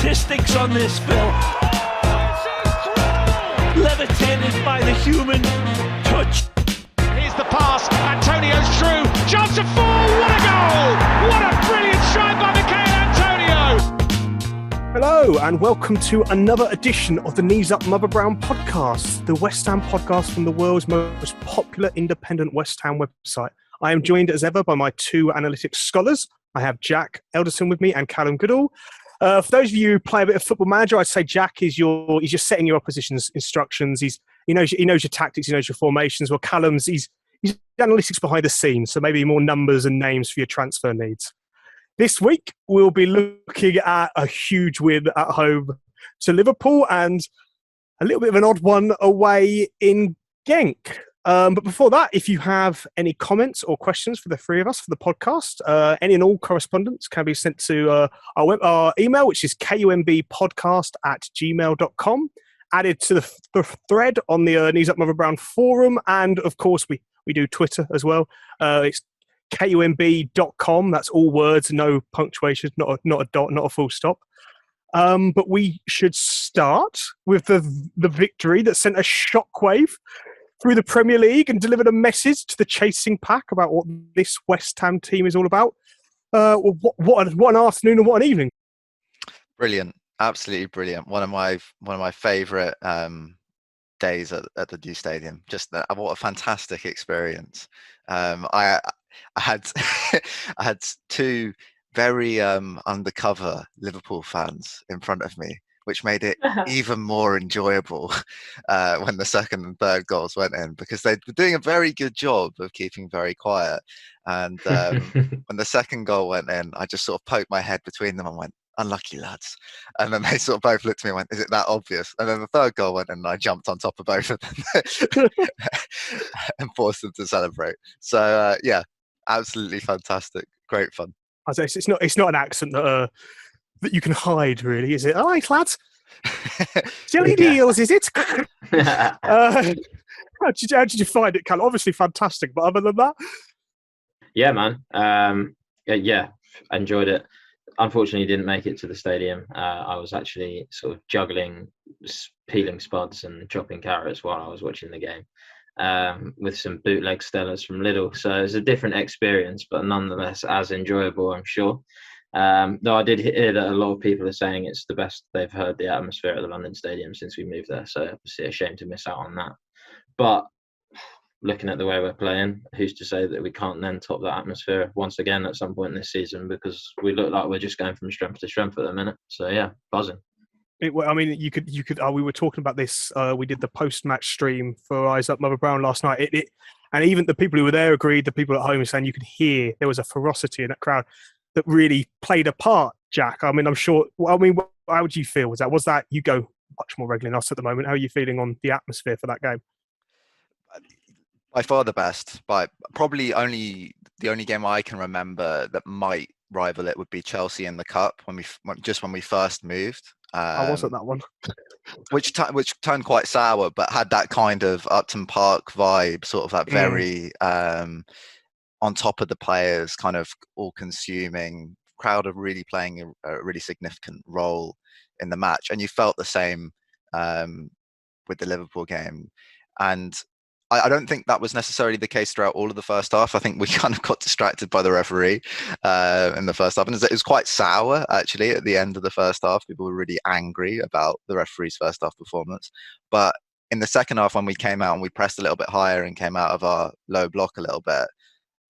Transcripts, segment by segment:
statistics on this, Bill. Levitated by the human touch. Here's the pass. Antonio's through. Chance of 4. What a goal! What a brilliant strike by Mikel Antonio! Hello and welcome to another edition of the Knees Up Mother Brown podcast, the West Ham podcast from the world's most popular independent West Ham website. I am joined as ever by my two analytics scholars. I have Jack Elderson with me and Callum Goodall. For those of you who play a bit of Football Manager, I'd say Jack is he's just setting your opposition's instructions. He knows your tactics, he knows your formations. Well, Callum's he's analytics behind the scenes, so maybe more numbers and names for your transfer needs. This week we'll be looking at a huge win at home to Liverpool and a little bit of an odd one away in Genk. But before that, if you have any comments or questions for the three of us for the podcast, any and all correspondence can be sent to our email, which is kumbpodcast@gmail.com, added to the thread on the Knees Up Mother Brown forum. And of course, we do Twitter as well. It's kumb.com. That's all words, no punctuation, not a dot, not a full stop. But we should start with the victory that sent a shockwave through the Premier League and delivered a message to the chasing pack about what this West Ham team is all about. What an afternoon and what an evening! Brilliant, absolutely brilliant. One of my favourite days at the new stadium. What a fantastic experience. I had I had two very undercover Liverpool fans in front of me, which made it even more enjoyable when the second and third goals went in, because they were doing a very good job of keeping very quiet. And when the second goal went in, I just sort of poked my head between them and went, "Unlucky lads." And then they sort of both looked at me and went, "Is it that obvious?" And then the third goal went in and I jumped on top of both of them and forced them to celebrate. So, yeah, absolutely fantastic. Great fun. It's not an accent that you can hide, really, is it? All right, lads. Jelly deals, is it? How did you find it, Cal? Obviously fantastic, but other than that? Yeah, man. Yeah, I enjoyed it. Unfortunately, didn't make it to the stadium. I was actually sort of juggling, peeling spuds and chopping carrots while I was watching the game, with some bootleg Stellas from Lidl. So it's a different experience, but nonetheless as enjoyable, I'm sure. Though I did hear that a lot of people are saying it's the best they've heard the atmosphere at the London Stadium since we moved there. So obviously a shame to miss out on that. But looking at the way we're playing, who's to say that we can't then top that atmosphere once again at some point this season, because we look like we're just going from strength to strength at the minute. So yeah, buzzing. You could. We were talking about this. We did the post-match stream for Eyes Up Mother Brown last night. And even the people who were there agreed. The people at home were saying you could hear there was a ferocity in that crowd that really played a part. Jack, I mean, I'm sure. How would you feel? Was that you go much more regularly than us at the moment? How are you feeling on the atmosphere for that game? By far the best. But probably the only game I can remember that might rival it would be Chelsea in the Cup when we first moved. I wasn't that one. which turned quite sour, but had that kind of Upton Park vibe, sort of that very on top of the players, kind of all-consuming crowd of really playing a really significant role in the match. And you felt the same with the Liverpool game. And I don't think that was necessarily the case throughout all of the first half. I think we kind of got distracted by the referee in the first half. And it was quite sour, actually, at the end of the first half. People were really angry about the referee's first half performance. But in the second half, when we came out and we pressed a little bit higher and came out of our low block a little bit,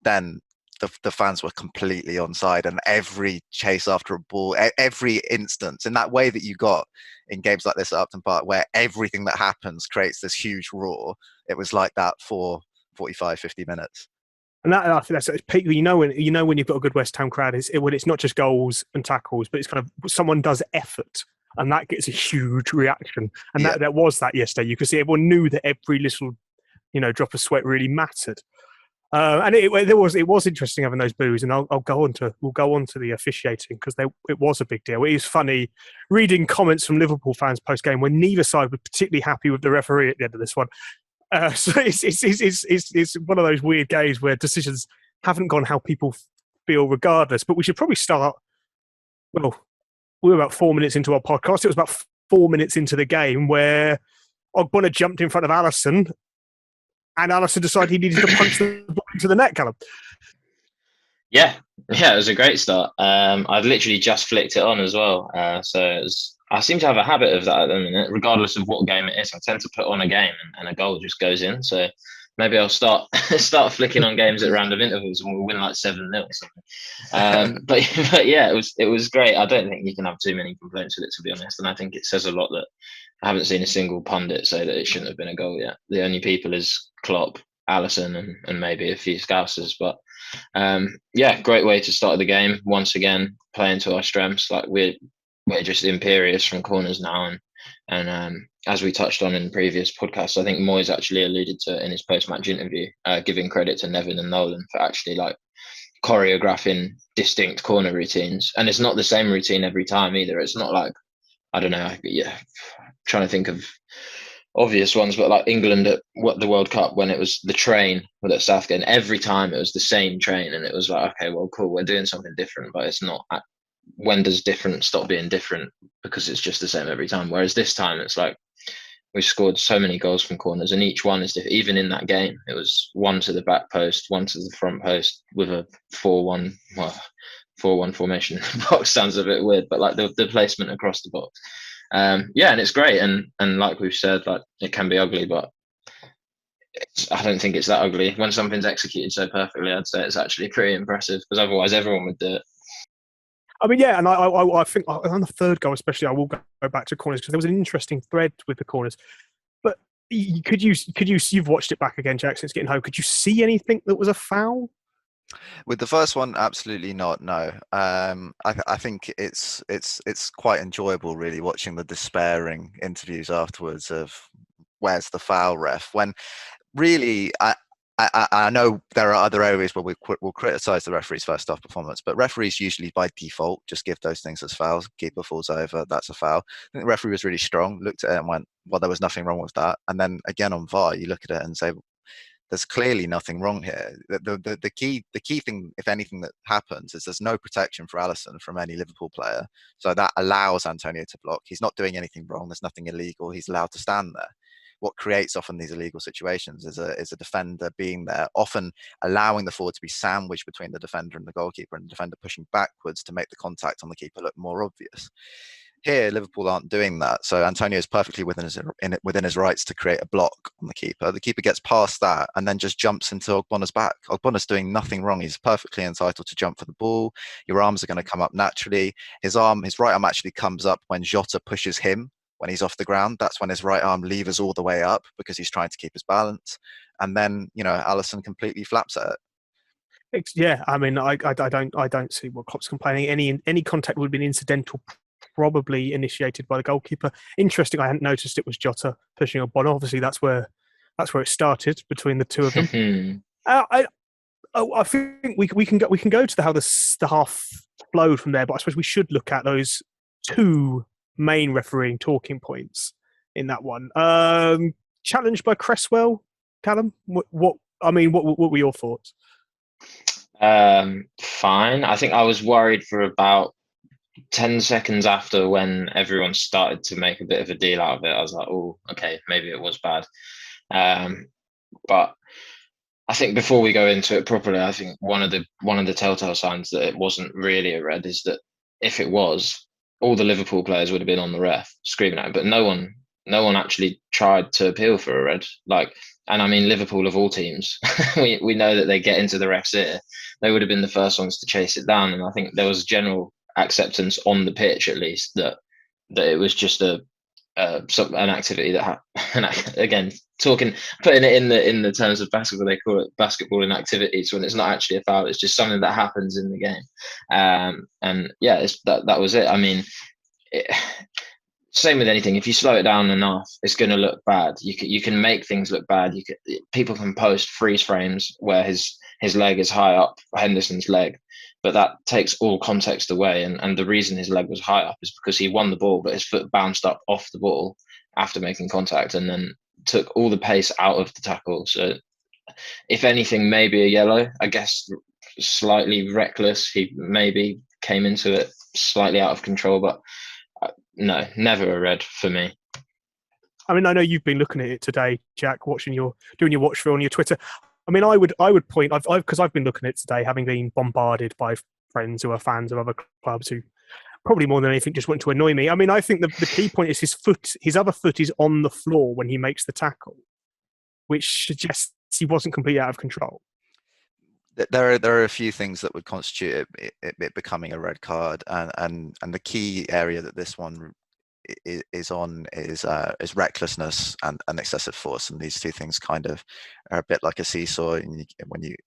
then the fans were completely on side, and every chase after a ball, every instance, in that way that you got in games like this at Upton Park, where everything that happens creates this huge roar. It was like that for 45, 50 minutes. And I think that's peak. You know when you've got a good West Ham crowd, when it's not just goals and tackles, but it's kind of someone does effort, and that gets a huge reaction. And that was that yesterday. You could see everyone knew that every little, drop of sweat really mattered. And it was interesting having those boos, and we'll go on to the officiating, because it was a big deal. It is funny reading comments from Liverpool fans post game when neither side was particularly happy with the referee at the end of this one. So it's one of those weird games where decisions haven't gone how people feel regardless. But we should probably start. Well, we were about 4 minutes into our podcast. It was about 4 minutes into the game where Ogbonna jumped in front of Alisson, and Alisson decided he needed to punch the ball into the net, Callum. Yeah, it was a great start. I'd literally just flicked it on as well. I seem to have a habit of that at the minute, regardless of what game it is. I tend to put on a game and a goal just goes in. So maybe I'll start flicking on games at random intervals and we'll win like 7-0 or something. But yeah, it was great. I don't think you can have too many complaints with it, to be honest. And I think it says a lot that I haven't seen a single pundit say that it shouldn't have been a goal yet. The only people is Klopp, Alisson, and maybe a few Scousers. But yeah, great way to start the game. Once again, playing to our strengths. Like we're just imperious from corners now, and as we touched on in previous podcasts, I think Moyes actually alluded to it in his post-match interview, giving credit to Nevin and Nolan for actually like choreographing distinct corner routines. And it's not the same routine every time either. It's not like, I don't know, trying to think of obvious ones, but like England at the World Cup when it was the train with at Southgate, and every time it was the same train, and it was like, okay, well, cool, we're doing something different, but it's not. When does different stop being different? Because it's just the same every time. Whereas this time, it's like we've scored so many goals from corners, and each one is different. Even in that game, it was one to the back post, one to the front post with a 4-1. Well, 4-1 formation. Box sounds a bit weird, but like the placement across the box. Yeah, and it's great, and like we've said, like it can be ugly, but I don't think it's that ugly. When something's executed so perfectly, I'd say it's actually pretty impressive, because otherwise everyone would do it. I mean, yeah, and I think on the third goal especially, I will go back to corners because there was an interesting thread with the corners. But you've watched it back again, Jack, since getting home. Could you see anything that was a foul? With the first one, absolutely not. No, I think it's quite enjoyable, really, watching the despairing interviews afterwards of where's the foul, ref. When really, I know there are other areas where we'll criticise the referee's first half performance, but referees usually by default just give those things as fouls. Keeper falls over, that's a foul. I think the referee was really strong, looked at it and went, well, there was nothing wrong with that. And then again on VAR, you look at it and say, there's clearly nothing wrong here. The key thing, if anything, that happens is there's no protection for Alisson from any Liverpool player. So that allows Antonio to block. He's not doing anything wrong. There's nothing illegal. He's allowed to stand there. What creates often these illegal situations is a defender being there, often allowing the forward to be sandwiched between the defender and the goalkeeper, and the defender pushing backwards to make the contact on the keeper look more obvious. Here, Liverpool aren't doing that, so Antonio is perfectly within his rights to create a block on the keeper. The keeper gets past that and then just jumps into Ogbonna's back. Ogbonna's doing nothing wrong. He's perfectly entitled to jump for the ball. Your arms are going to come up naturally. His right arm actually comes up when Jota pushes him. When he's off the ground, that's when his right arm levers all the way up because he's trying to keep his balance. And then, Alisson completely flaps at it. Yeah, I mean, I don't see what Klopp's complaining. Any contact would have been incidental, probably initiated by the goalkeeper. Interesting, I hadn't noticed it was Jota pushing Ogbonna. Obviously, that's where it started between the two of them. I think we can go to how the half flowed from there, but I suppose we should look at those two main refereeing talking points in that one. Challenged by Cresswell, Callum. What were your thoughts? Fine. I think I was worried for about 10 seconds after, when everyone started to make a bit of a deal out of it. I was like, oh, okay, maybe it was bad. But I think before we go into it properly, I think one of the telltale signs that it wasn't really a red is that if it was, all the Liverpool players would have been on the ref screaming at him, but no one actually tried to appeal for a red. And I mean, Liverpool of all teams, we know that they get into the ref's ear. They would have been the first ones to chase it down. And I think there was general acceptance on the pitch, at least, that it was just an activity that again, putting it in the terms of basketball, they call it basketball inactivities, when it's not actually a foul. It's just something that happens in the game. And yeah, that was it. I mean, same with anything. If you slow it down enough, it's going to look bad. You can make things look bad. People can post freeze frames where his leg is high up, Henderson's leg, but that takes all context away. And the reason his leg was high up is because he won the ball, but his foot bounced up off the ball after making contact, and then took all the pace out of the tackle. So if anything, maybe a yellow. I guess slightly reckless. He maybe came into it slightly out of control, but no, never a red for me. I mean, I know you've been looking at it today, Jack, doing your watch through on your Twitter. I mean, I would point, because I've been looking at it today, having been bombarded by friends who are fans of other clubs who probably more than anything just want to annoy me. I mean, I think the key point is his other foot is on the floor when he makes the tackle, which suggests he wasn't completely out of control. There are a few things that would constitute it becoming a red card, and the key area that this one is recklessness and excessive force, and these two things kind of are a bit like a seesaw. And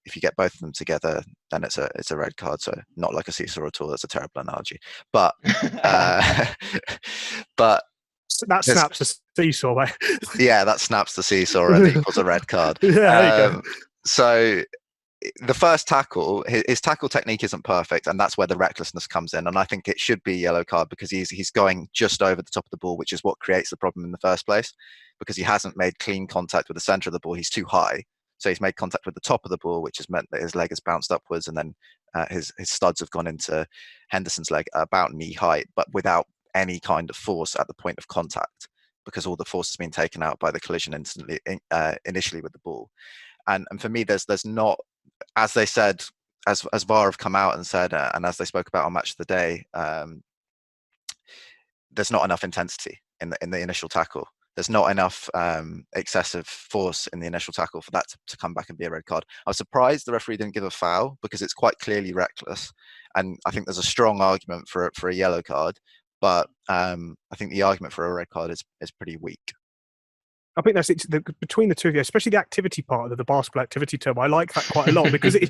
if you get both of them together, then it's a red card. So not like a seesaw at all. That's a terrible analogy, but but that snaps the seesaw, mate. Yeah, that snaps the seesaw and equals a red card. Yeah, there you go. So the first tackle, his tackle technique isn't perfect, and that's where the recklessness comes in. And I think it should be a yellow card because he's going just over the top of the ball, which is what creates the problem in the first place, because he hasn't made clean contact with the center of the ball. He's too high, so he's made contact with the top of the ball, which has meant that his leg has bounced upwards, and then his studs have gone into Henderson's leg at about knee height, but without any kind of force at the point of contact, because all the force has been taken out by the collision initially with the ball. And for me, there's not, as they said, as VAR have come out and said, and as they spoke about on Match of the Day, there's not enough intensity in the initial tackle. There's not enough excessive force in the initial tackle for that to come back and be a red card. I was surprised the referee didn't give a foul because it's quite clearly reckless, and I think there's a strong argument for a yellow card. But I think the argument for a red card is pretty weak. I think that's between the two of you, especially the activity part of the basketball activity term. I like that quite a lot because he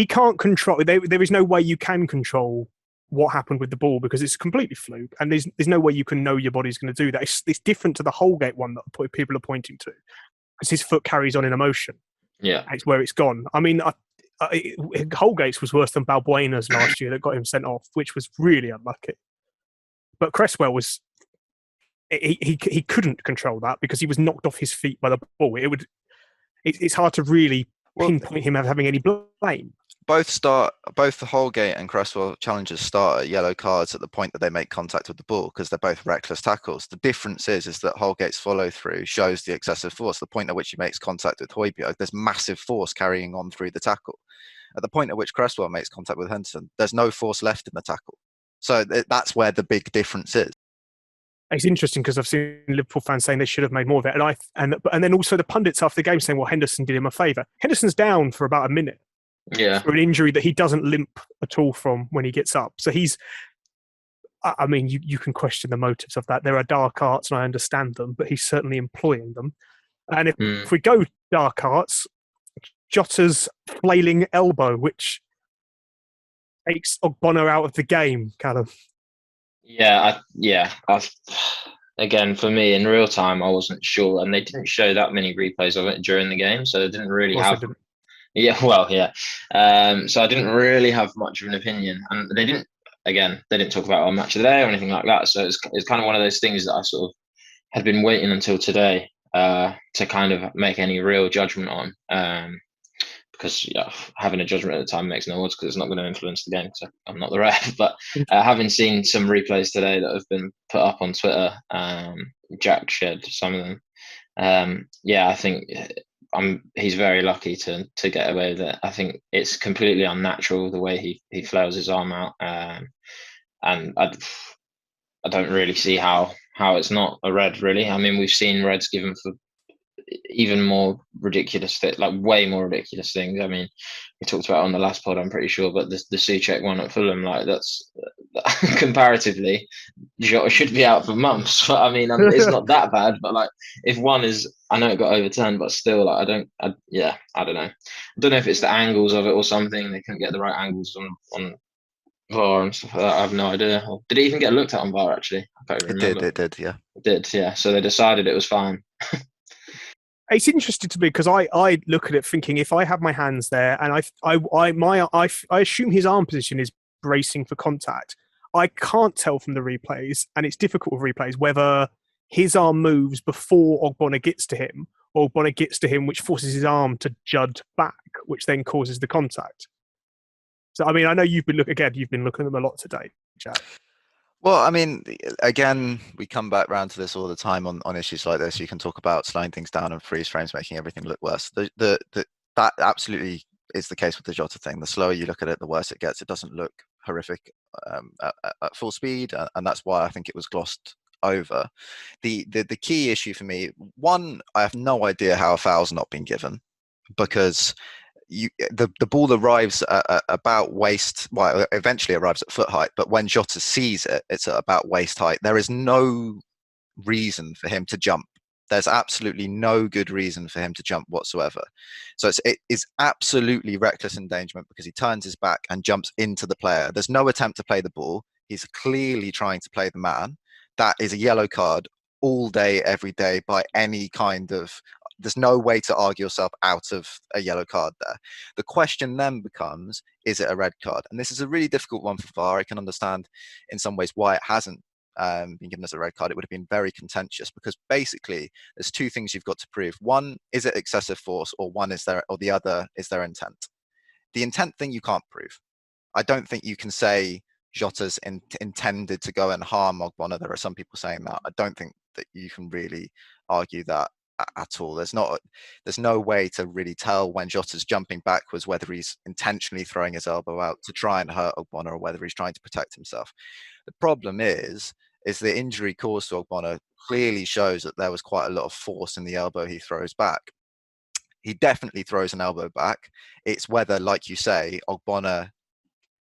can't control. There is no way you can control what happened with the ball because it's completely fluke, and there's no way you can know your body's going to do that. It's different to the Holgate one that people are pointing to because his foot carries on in emotion. Yeah, it's where it's gone. I mean, Holgate's was worse than Balbuena's last year that got him sent off, which was really unlucky. But Cresswell was. He couldn't control that because he was knocked off his feet by the ball. It's hard to really pinpoint him as having any blame. Both the Holgate and Cresswell challenges start at yellow cards at the point that they make contact with the ball because they're both reckless tackles. The difference is that Holgate's follow through shows the excessive force. The point at which he makes contact with Højbjerg, there's massive force carrying on through the tackle. At the point at which Cresswell makes contact with Henderson, there's no force left in the tackle. So that's where the big difference is. It's interesting because I've seen Liverpool fans saying they should have made more of it, and then also the pundits after the game saying, "Well, Henderson did him a favour." Henderson's down for about a minute, for an injury that he doesn't limp at all from when he gets up. So he's, I mean, you can question the motives of that. There are dark arts, and I understand them, but he's certainly employing them. And if we go dark arts, Jota's flailing elbow, which takes Ogbonna out of the game, Callum. Again, for me, in real time, I wasn't sure, and they didn't show that many replays of it during the game, so they didn't really have. So I didn't really have much of an opinion, and they didn't talk about our match of the day or anything like that. So it's kind of one of those things that I sort of had been waiting until today to kind of make any real judgment on. Because having a judgment at the time makes no odds because it's not going to influence the game because I'm not the ref. But having seen some replays today that have been put up on Twitter, Jack shared some of them. I think he's very lucky to get away with it. I think it's completely unnatural the way he flails his arm out, and I don't really see how it's not a red. Really, I mean, we've seen reds given for even more ridiculous way more ridiculous things. I mean, we talked about it on the last pod, I'm pretty sure, but the Souček one at Fulham, that's comparatively Jota should be out for months. But I mean, it's not that bad. But if one is, I know it got overturned, but still, I don't know. I don't know if it's the angles of it or something. They couldn't get the right angles on VAR and stuff like that. I have no idea. Did it even get looked at on VAR? Actually, I can't even remember. It did. Yeah. It did. Yeah. So they decided it was fine. It's interesting to me because I look at it thinking if I have my hands there and I assume his arm position is bracing for contact. I can't tell from the replays, and it's difficult with replays, whether his arm moves before Ogbonna gets to him or Ogbonna gets to him, which forces his arm to jud back, which then causes the contact. So, I mean, I know you've been looking at them a lot today, Jack. Well, I mean, again, we come back round to this all the time on issues like this. You can talk about slowing things down and freeze frames, making everything look worse. That absolutely is the case with the Jota thing. The slower you look at it, the worse it gets. It doesn't look horrific at full speed, and that's why I think it was glossed over. The key issue for me, one, I have no idea how a foul's not been given, because the ball arrives at about waist, well, eventually arrives at foot height, but when Jota sees it, it's at about waist height. There is no reason for him to jump. There's absolutely no good reason for him to jump whatsoever. So it is absolutely reckless endangerment, because he turns his back and jumps into the player. There's no attempt to play the ball. He's clearly trying to play the man. That is a yellow card all day, every day, by any kind of... There's no way to argue yourself out of a yellow card there. The question then becomes, is it a red card? And this is a really difficult one for VAR. I can understand in some ways why it hasn't been given as a red card. It would have been very contentious, because basically there's two things you've got to prove. One, is it excessive force, or the other, is there intent? The intent thing you can't prove. I don't think you can say Jota's intended to go and harm Ogbonna. There are some people saying that. I don't think that you can really argue that at all. There's no way to really tell when Jota's jumping backwards whether he's intentionally throwing his elbow out to try and hurt Ogbonna, or whether he's trying to protect himself. The problem is the injury caused to Ogbonna clearly shows that there was quite a lot of force in the elbow he throws back. He definitely throws an elbow back. It's whether, like you say, Ogbonna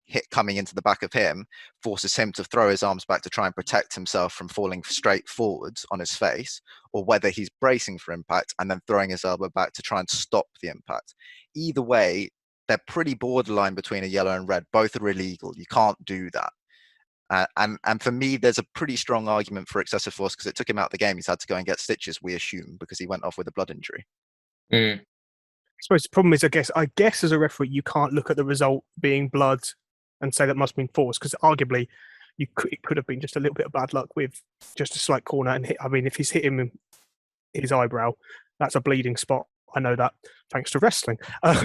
hit coming into the back of him forces him to throw his arms back to try and protect himself from falling straight forwards on his face, or whether he's bracing for impact and then throwing his elbow back to try and stop the impact. Either way, they're pretty borderline between a yellow and red. Both are illegal. You can't do that. And for me, there's a pretty strong argument for excessive force, because it took him out of the game. He's had to go and get stitches, we assume, because he went off with a blood injury. I suppose the problem is, I guess as a referee, you can't look at the result being blood and say that must have been force, because arguably it could have been just a little bit of bad luck with just a slight corner and hit. I mean, if he's hit him in his eyebrow, that's a bleeding spot. I know that thanks to wrestling. We're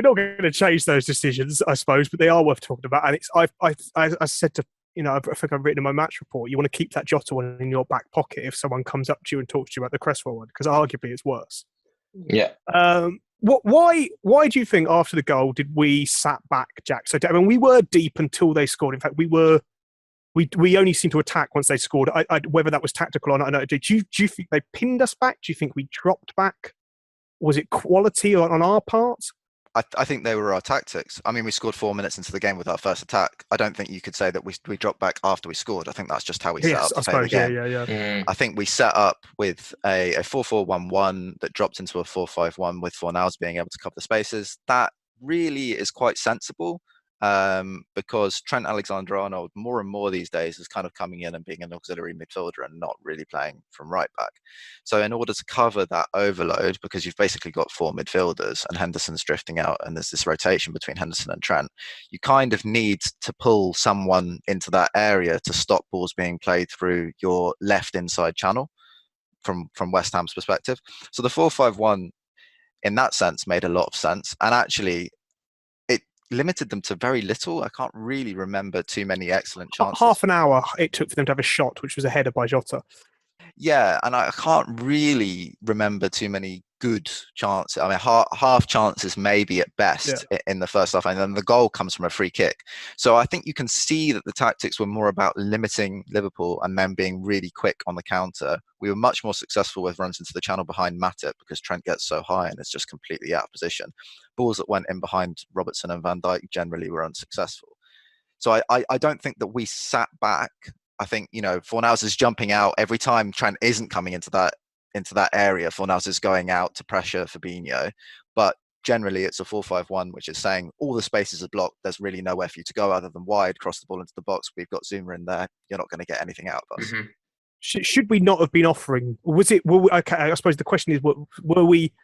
not going to change those decisions, I suppose, but they are worth talking about. And it's I said to, I think I've written in my match report, you want to keep that Jota one in your back pocket if someone comes up to you and talks to you about the Cresswell one, because arguably it's worse. Yeah. Why do you think after the goal did we sat back, Jack? So I mean, we were deep until they scored. In fact, we only seemed to attack once they scored. Whether that was tactical or not, I don't know. Do you think they pinned us back? Do you think we dropped back? Was it quality on our part? I think they were our tactics. I mean, we scored 4 minutes into the game with our first attack. I don't think you could say that we dropped back after we scored. I think that's just how we set up to play the game. Yeah. I think we set up with a 4-4-1-1 that dropped into a 4-5-1 with Fornals being able to cover the spaces. That really is quite sensible, because Trent Alexander-Arnold more and more these days is kind of coming in and being an auxiliary midfielder and not really playing from right back. So in order to cover that overload, because you've basically got four midfielders and Henderson's drifting out and there's this rotation between Henderson and Trent, you kind of need to pull someone into that area to stop balls being played through your left inside channel from West Ham's perspective. So the 4-5-1 in that sense made a lot of sense, and actually limited them to very little. I can't really remember too many excellent chances. Half an hour it took for them to have a shot, which was a header by Jota. Yeah, and I can't really remember too many good chances. I mean, half chances maybe at best in the first half, and then the goal comes from a free kick. So I think you can see that the tactics were more about limiting Liverpool and then being really quick on the counter. We were much more successful with runs into the channel behind Matip because Trent gets so high and is just completely out of position. Balls that went in behind Robertson and Van Dijk generally were unsuccessful. So I don't think that we sat back. I think, Fornals is jumping out every time Trent isn't coming into that area. Fornals is going out to pressure Fabinho, but generally it's a 4-5-1, which is saying all the spaces are blocked. There's really nowhere for you to go other than wide, cross the ball into the box. We've got Zuma in there. You're not going to get anything out of us. Mm-hmm. Should we not have been offering? Okay, I suppose the question is, were we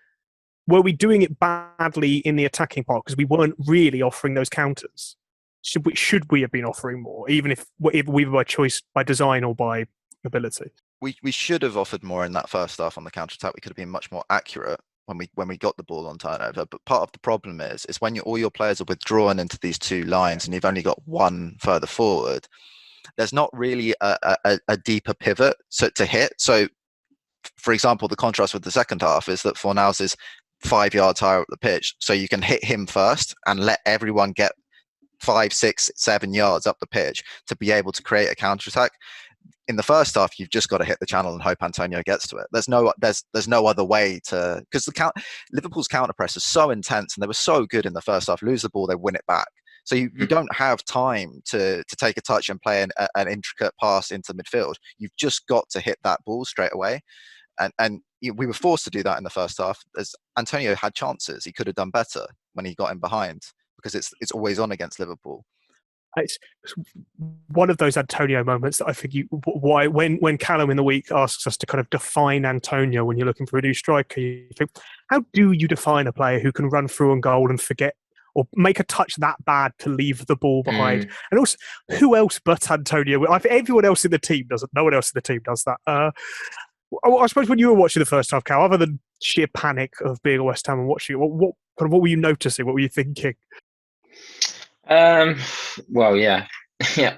doing it badly in the attacking part because we weren't really offering those counters? Should we have been offering more, even if we were by choice, by design, or by ability? We should have offered more in that first half on the counter-attack. We could have been much more accurate. when we got the ball on turnover. But part of the problem is when all your players are withdrawn into these two lines and you've only got one further forward, there's not really a deeper pivot to hit. So, for example, the contrast with the second half is that Fornals is 5 yards higher up the pitch, so you can hit him first and let everyone get 5, 6, 7 yards up the pitch to be able to create a counter-attack. In the first half, you've just got to hit the channel and hope Antonio gets to it. There's no other way to, because Liverpool's counter press is so intense and they were so good in the first half. Lose the ball, they win it back. So you don't have time to take a touch and play an intricate pass into midfield. You've just got to hit that ball straight away. And we were forced to do that in the first half, as Antonio had chances. He could have done better when he got in behind, because it's always on against Liverpool. It's one of those Antonio moments that I think when Callum in the week asks us to kind of define Antonio when you're looking for a new striker, you think, how do you define a player who can run through on goal and forget or make a touch that bad to leave the ball behind? And also, who else but Antonio? I think everyone else in the team doesn't. No one else in the team does that. I suppose when you were watching the first half, Cal, other than sheer panic of being a West Ham and watching it, what were you noticing? What were you thinking? Well, yeah,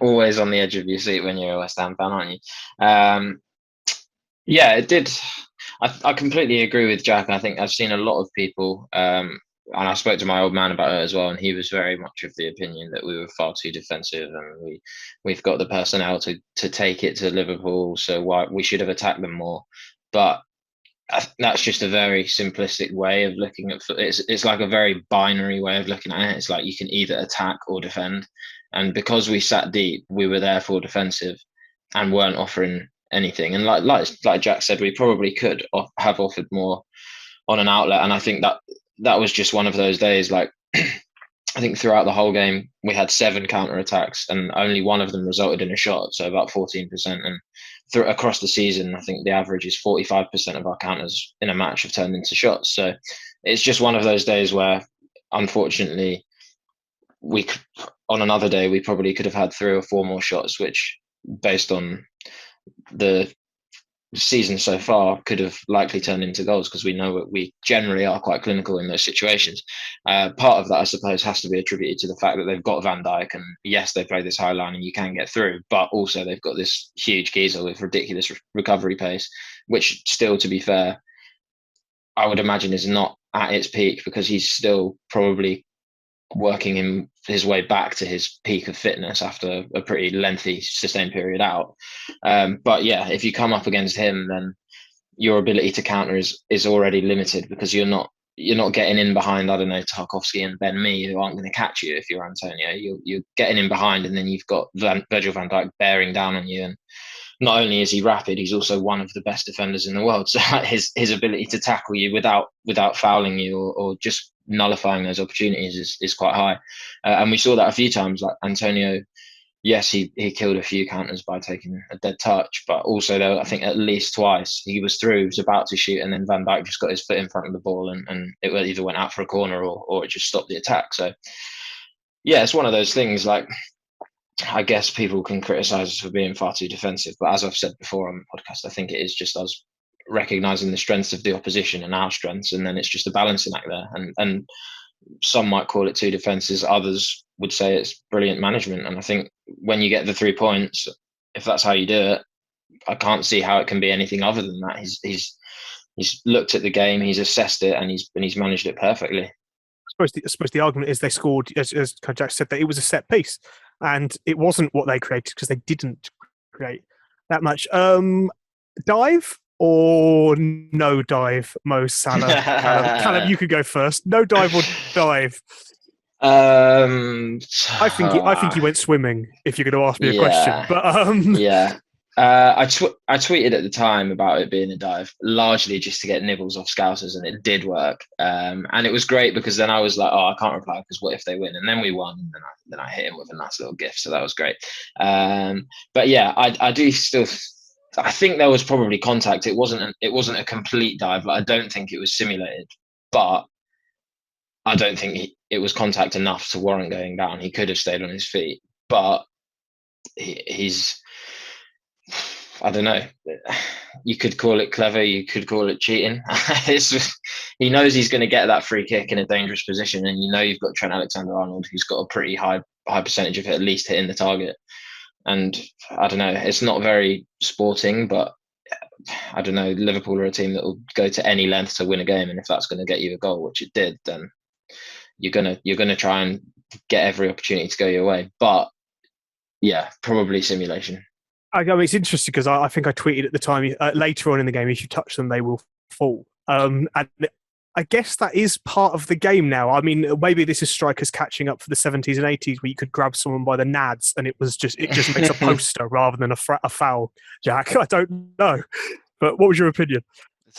always on the edge of your seat when you're a West Ham fan, aren't you? Yeah, it did. I completely agree with Jack. I think I've seen a lot of people, and I spoke to my old man about it as well, and he was very much of the opinion that we were far too defensive, and we've got the personnel to take it to Liverpool, so why we should have attacked them more. But that's just a very simplistic way of looking at it. It's like a very binary way of looking at it. It's like you can either attack or defend, and because we sat deep, we were therefore defensive and weren't offering anything. And like Jack said, we probably could have offered more on an outlet, and I think that was just one of those days. Like, I think throughout the whole game we had 7 counter attacks and only one of them resulted in a shot, so about 14%. And across the season, I think the average is 45% of our counters in a match have turned into shots. So it's just one of those days where, unfortunately, on another day we probably could have had 3 or 4 more shots, which, based on the season so far, could have likely turned into goals, because we know that we generally are quite clinical in those situations. Part of that, I suppose, has to be attributed to the fact that they've got Van Dijk, and yes, they play this high line and you can get through, but also they've got this huge geezer with ridiculous recovery pace, which still, to be fair, I would imagine is not at its peak, because he's still probably working his way back to his peak of fitness after a pretty lengthy sustained period out. But yeah, if you come up against him, then your ability to counter is already limited, because you're not getting in behind, I don't know, Tarkowski and Ben Mee, who aren't going to catch you if you're Antonio. You're getting in behind, and then you've got Virgil van Dijk bearing down on you. And not only is he rapid, he's also one of the best defenders in the world. So his ability to tackle you without fouling you or just nullifying those opportunities is quite high. And we saw that a few times. Like Antonio, yes, he killed a few counters by taking a dead touch, but also I think at least twice he was through, he was about to shoot, and then Van Dijk just got his foot in front of the ball, and it either went out for a corner or it just stopped the attack. So yeah, it's one of those things. Like, I guess people can criticize us for being far too defensive, but as I've said before on the podcast, I think it is just us recognizing the strengths of the opposition and our strengths, and then it's just a balancing act there. And some might call it 2 defenses, others would say it's brilliant management. And I think when you get the 3 points, if that's how you do it, I can't see how it can be anything other than that. He's looked at the game, he's assessed it, and he's managed it perfectly. I suppose the argument is they scored, as Jack said, that it was a set piece, and it wasn't what they created because they didn't create that much. Dive or no dive, Mo Salah? Callum, you could go first. No dive or dive? I think he went swimming, if you're going to ask me a question. But yeah. I tweeted at the time about it being a dive, largely just to get nibbles off Scousers, and it did work. And it was great, because then I was like, oh, I can't reply because what if they win? And then we won, and then I hit him with a nice little gift, so that was great. But yeah, I do still. I think there was probably contact. It wasn't a complete dive. Like, I don't think it was simulated, but I don't think it was contact enough to warrant going down. He could have stayed on his feet, but he's I don't know. You could call it clever. You could call it cheating. He knows he's going to get that free kick in a dangerous position, and you know you've got Trent Alexander-Arnold, who's got a pretty high percentage of it, at least hitting the target. And I don't know. It's not very sporting, but I don't know. Liverpool are a team that will go to any length to win a game, and if that's going to get you a goal, which it did, then you're gonna try and get every opportunity to go your way. But yeah, probably simulation. I mean, it's interesting because I think I tweeted at the time, later on in the game, if you touch them, they will fall. And I guess that is part of the game now. I mean, maybe this is strikers catching up for the 70s and 80s where you could grab someone by the nads and it just makes a poster rather than a foul, Jack. I don't know. But what was your opinion?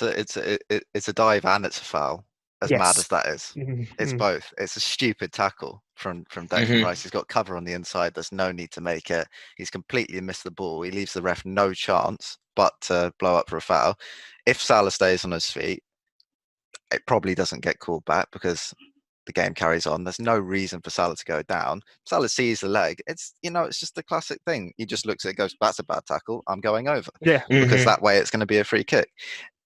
It's a dive and it's a foul. As mad as that is, it's both. It's a stupid tackle from Declan Rice. He's got cover on the inside. There's no need to make it. He's completely missed the ball. He leaves the ref no chance but to blow up for a foul. If Salah stays on his feet, it probably doesn't get called back because the game carries on. There's no reason for Salah to go down. Salah sees the leg. It's just the classic thing. He just looks at it, goes, "That's a bad tackle. I'm going over." Yeah, because that way it's going to be a free kick.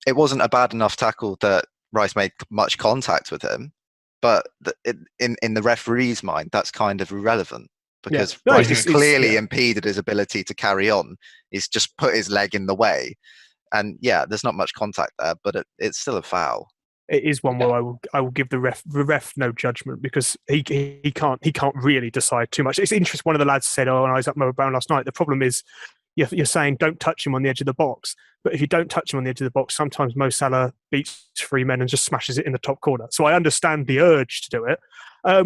It wasn't a bad enough tackle that Rice made much contact with him, but in the referee's mind, that's kind of irrelevant because Rice has clearly impeded his ability to carry on. He's just put his leg in the way, and there's not much contact there, but it's still a foul. It is one where I will give the ref no judgment because he can't really decide too much. It's interesting. One of the lads said, "Oh, when I was at Mobile Brown last night, the problem is you're saying don't touch him on the edge of the box, but if you don't touch him on the edge of the box, sometimes Mo Salah beats three men and just smashes it in the top corner." So I understand the urge to do it.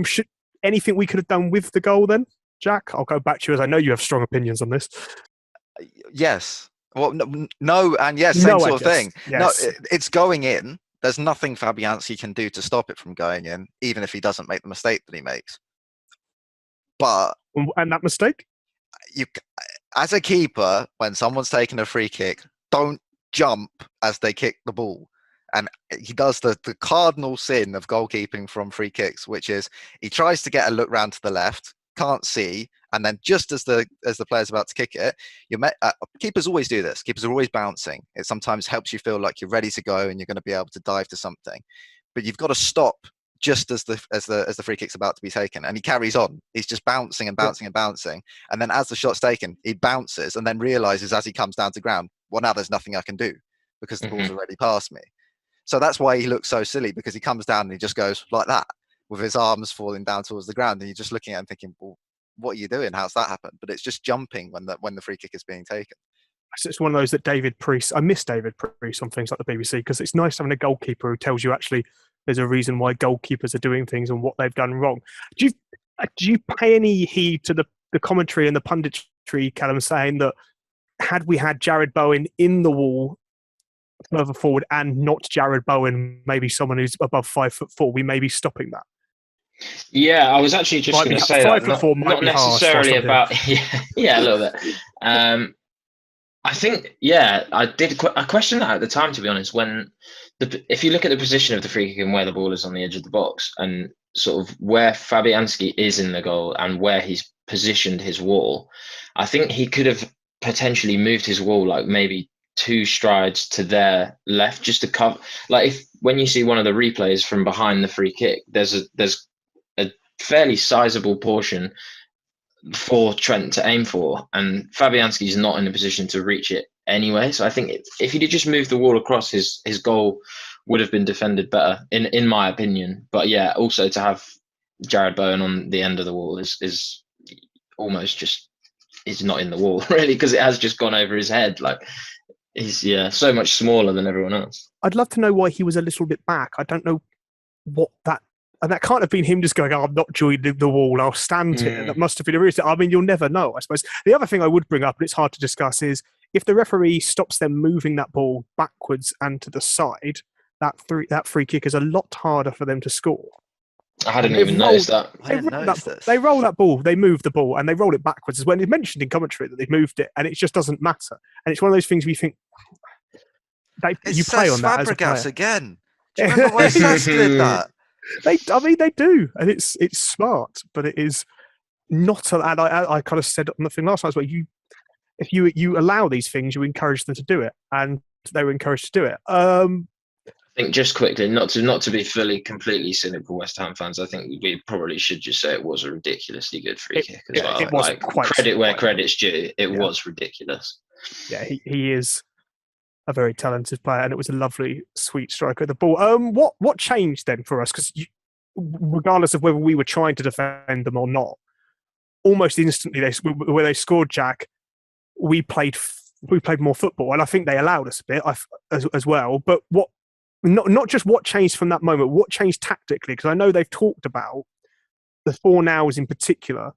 Should anything we could have done with the goal then, Jack? I'll go back to you as I know you have strong opinions on this. Yes. Well, no, and yes, same sort of thing. Yes. No, it's going in. There's nothing Fabianski can do to stop it from going in, even if he doesn't make the mistake that he makes. And that mistake? As a keeper, when someone's taking a free kick, don't jump as they kick the ball. And he does the cardinal sin of goalkeeping from free kicks, which is he tries to get a look round to the left, can't see, and then just as the player's about to kick it, keepers always do this. Keepers are always bouncing. It sometimes helps you feel like you're ready to go and you're going to be able to dive to something, but you've got to stop just as the free kick's about to be taken, and he carries on. He's just bouncing and bouncing and bouncing, and then as the shot's taken, he bounces and then realizes as he comes down to ground, well, now there's nothing I can do because the ball's already past me. So that's why he looks so silly, because he comes down and he just goes like that with his arms falling down towards the ground, and you're just looking at him thinking, well, what are you doing? How's that happen? But it's just jumping when the free kick is being taken. It's one of those that David Priest, I miss David Priest on things like the BBC, because it's nice having a goalkeeper who tells you actually there's a reason why goalkeepers are doing things and what they've done wrong. Do you pay any heed to the commentary and the punditry, Callum, saying that had we had Jared Bowen in the wall further forward and not Jared Bowen, maybe someone who's above 5'4", we may be stopping that? Yeah, I was actually just going to say that. 5'4" not necessarily about a little bit. I think I questioned that at the time, to be honest. When if you look at the position of the free kick and where the ball is on the edge of the box, and sort of where Fabianski is in the goal and where he's positioned his wall, I think he could have potentially moved his wall like maybe 2 strides to their left, just to cover. Like when you see one of the replays from behind the free kick, there's a fairly sizable portion for Trent to aim for, and Fabianski's not in a position to reach it anyway. So I think if he'd just moved the wall across, his goal would have been defended better, in my opinion. But yeah, also to have Jared Bowen on the end of the wall is almost just is not in the wall really, because it has just gone over his head. Like he's so much smaller than everyone else. I'd love to know why he was a little bit back. I don't know what that. And that can't have been him just going, "Oh, I'm not joining the wall, I'll stand here." That must have been a reason. I mean, you'll never know, I suppose. The other thing I would bring up, and it's hard to discuss, is if the referee stops them moving that ball backwards and to the side, that free kick is a lot harder for them to score. I hadn't even noticed that. They roll that ball, they move the ball, and they roll it backwards. As when it's mentioned in commentary that they've moved it, and it just doesn't matter. And it's one of those things where you think, you play on that as a player. Again. Do you remember when Sess did that? They do, and it's smart, but it is not. And I kind of said on the thing last night, where if you allow these things, you encourage them to do it, and they were encouraged to do it. I think just quickly, not to be fully completely cynical West Ham fans, I think we probably should just say it was a ridiculously good free kick as well. It was like quite credit where credit's due. It was ridiculous. Yeah, he is a very talented player, and it was a lovely, sweet strike at the ball. What changed then for us? Because regardless of whether we were trying to defend them or not, almost instantly where they scored Jack, we played more football, and I think they allowed us a bit as well. But not just what changed from that moment, what changed tactically? Because I know they've talked about the 4 nows in particular,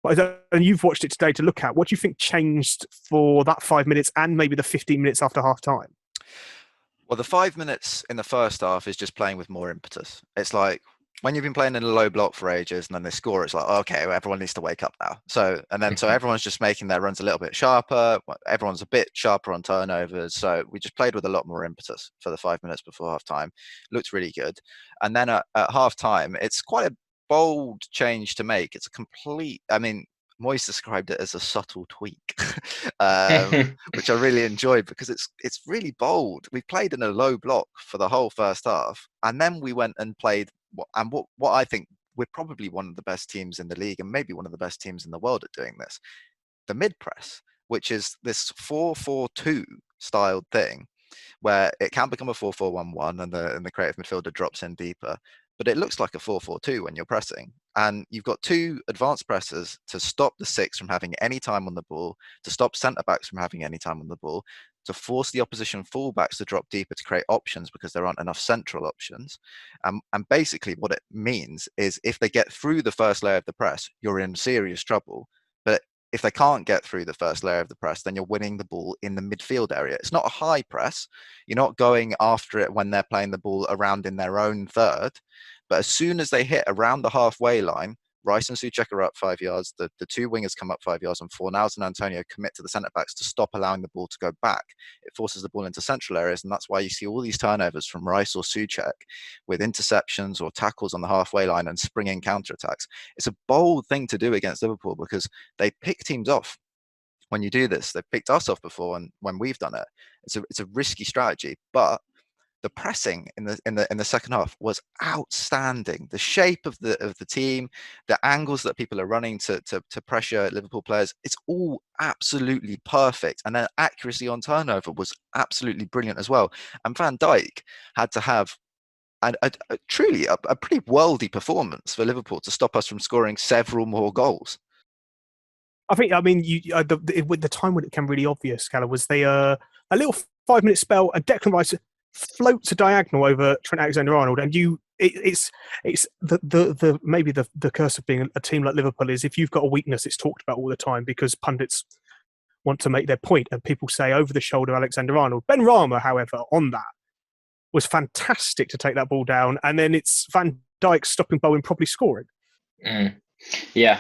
and you've watched it today to look at. What do you think changed for that 5 minutes and maybe the 15 minutes after half time? Well, the 5 minutes in the first half is just playing with more impetus. It's like when you've been playing in a low block for ages and then they score, it's like, okay, well, everyone needs to wake up now. So everyone's just making their runs a little bit sharper. Everyone's a bit sharper on turnovers. So we just played with a lot more impetus for the 5 minutes before half time. Looked really good. And then at half time, it's quite a bold change to make. It's a complete, I mean, Moyes described it as a subtle tweak, which I really enjoyed because it's really bold. We played in a low block for the whole first half, and then we went and played what I think we're probably one of the best teams in the league, and maybe one of the best teams in the world at doing this. The mid press, which is this 4-4-2 styled thing, where it can become a 4-4-1-1, and the creative midfielder drops in deeper. But it looks like a 4-4-2 when you're pressing. And you've got 2 advanced pressers to stop the 6 from having any time on the ball, to stop centre-backs from having any time on the ball, to force the opposition full-backs to drop deeper to create options because there aren't enough central options. And basically what it means is if they get through the first layer of the press, you're in serious trouble. But if they can't get through the first layer of the press, then you're winning the ball in the midfield area. It's not a high press. You're not going after it when they're playing the ball around in their own third. But as soon as they hit around the halfway line, Rice and Souček are up 5 yards. The 2 wingers come up 5 yards, and Fornals and Antonio commit to the centre-backs to stop allowing the ball to go back. It forces the ball into central areas, and that's why you see all these turnovers from Rice or Souček with interceptions or tackles on the halfway line and springing counter-attacks. It's a bold thing to do against Liverpool because they pick teams off when you do this. They've picked us off before, and when we've done it, it's a risky strategy, but the pressing in the second half was outstanding. The shape of the team, the angles that people are running to pressure Liverpool players, it's all absolutely perfect. And then accuracy on turnover was absolutely brilliant as well. And Van Dijk had to have truly a pretty worldy performance for Liverpool to stop us from scoring several more goals. I mean, with the time when it became really obvious, Callum, was a little 5 minute spell, and Declan Rice floats a diagonal over Trent Alexander-Arnold, and it's the maybe the curse of being a team like Liverpool is if you've got a weakness, it's talked about all the time because pundits want to make their point, and people say over the shoulder Alexander-Arnold. Benrahma, however, on that was fantastic to take that ball down, and then it's Van Dijk stopping Bowen probably scoring. Yeah,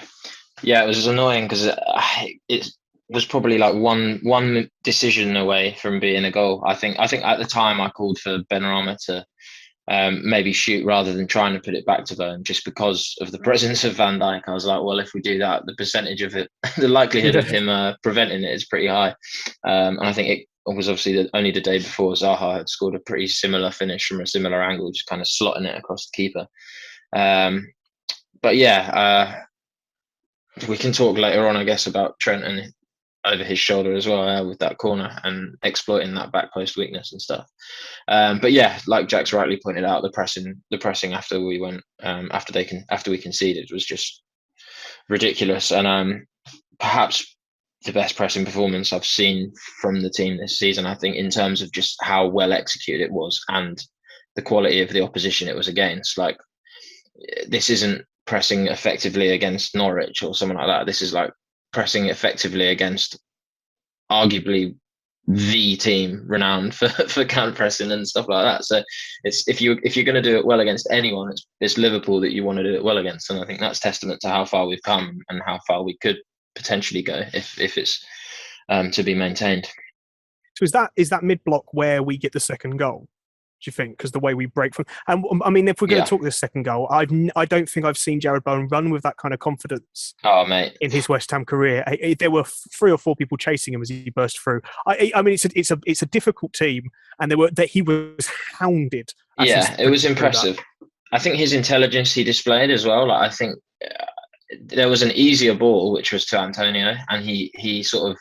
it was annoying because it was probably like one decision away from being a goal. I think at the time I called for Benrahma to maybe shoot rather than trying to put it back to Bowen, just because of the presence of Van Dijk. I was like, well, if we do that, the percentage of it, the likelihood of him preventing it is pretty high. And I think it was obviously only the day before Zaha had scored a pretty similar finish from a similar angle, just kind of slotting it across the keeper. But yeah, we can talk later on, I guess, about Trent and over his shoulder as well with that corner and exploiting that back post weakness and stuff. But yeah, like Jack's rightly pointed out, the pressing after we went after we conceded was just ridiculous, and perhaps the best pressing performance I've seen from the team this season. I think in terms of just how well executed it was and the quality of the opposition it was against. Like, this isn't pressing effectively against Norwich or someone like that. This is like pressing effectively against arguably the team renowned for counter pressing and stuff like that. So it's if you're going to do it well against anyone, it's Liverpool that you want to do it well against, and I think that's testament to how far we've come and how far we could potentially go if it's to be maintained. So is that mid block where we get the second goal? Do you think? Because the way we break from, and I mean, if we're going to talk this second goal, I don't think I've seen Jared Bowen run with that kind of confidence. Oh, mate, in his West Ham career, there were 3 or 4 people chasing him as he burst through. I mean, it's a difficult team, and he was hounded. Yeah, it was impressive. I think his intelligence he displayed as well. Like, I think there was an easier ball, which was to Antonio, and he sort of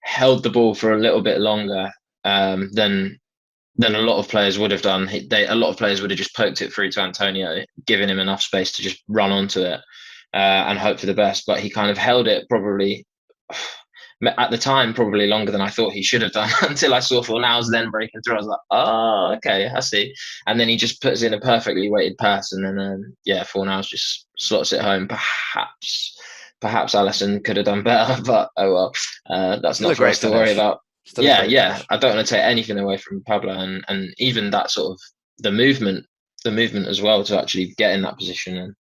held the ball for a little bit longer than a lot of players would have done. A lot of players would have just poked it through to Antonio, giving him enough space to just run onto it and hope for the best. But he kind of held it probably at the time probably longer than I thought he should have done until I saw Fornals then breaking through. I was like, oh, okay, I see. And then he just puts in a perfectly weighted pass, and then Fornals just slots it home. Perhaps Alisson could have done better, but oh well. That's not for us to worry about. Yeah. I don't want to take anything away from Pablo, and even that sort of the movement as well to actually get in that position,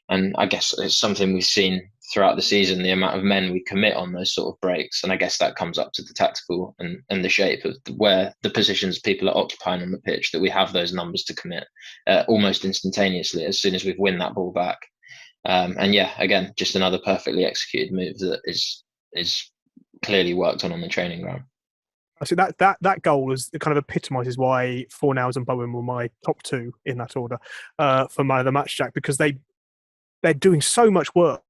and I guess it's something we've seen throughout the season, the amount of men we commit on those sort of breaks, and I guess that comes up to the tactical and the shape of where the positions people are occupying on the pitch, that we have those numbers to commit almost instantaneously as soon as we win that ball back. And again, just another perfectly executed move that is clearly worked on the training ground. I see that goal is kind of epitomises why Fornals and Bowen were my top 2 in that order for man of the match, Jack, because they're doing so much work